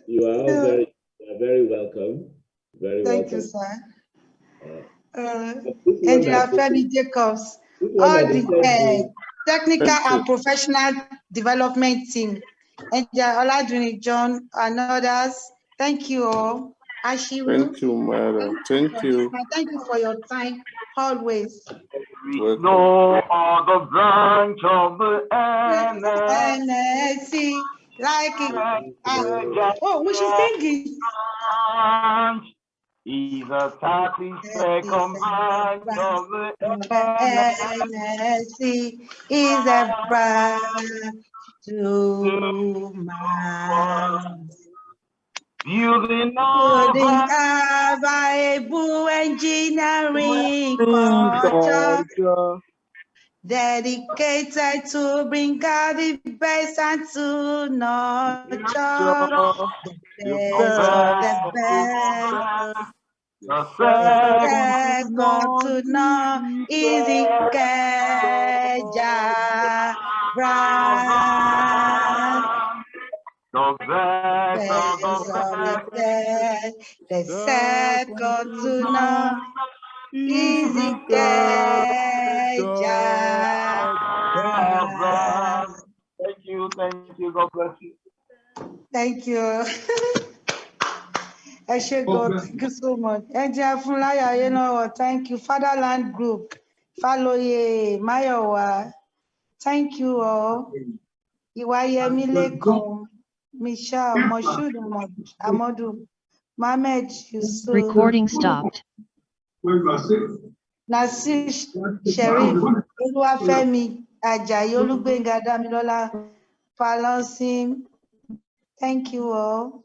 You are all very welcome. Very Thank welcome. you, sir. Angela Femi Jacobs, all the technical and professional development team. Angela Oladuni John and others. Thank you all. Ashiru. Thank you, madam. Thank you. Thank you for your time, always. No other branch of the NSC like it. We should sing it. He's a 32nd branch of the NSC is a branch to man. Building available engineering culture, dedicated to bring out the best and to nurture the best of the best. The second to none is Ikeja brand. The best of the best. The second to none is Ikeja brand. Thank you, God bless you. Thank you. God, thank you so much. Thank you. Fatherland Group, Faloye, Mayowa. Thank you all. Iwayemi Lekan, Michelle, Moshood Amadu, Mohamed Yusuf. Recording stopped. Nasir Sherif, Oluwafemi Ajayi, Olugbenga Damilola, Falansim. Thank you all.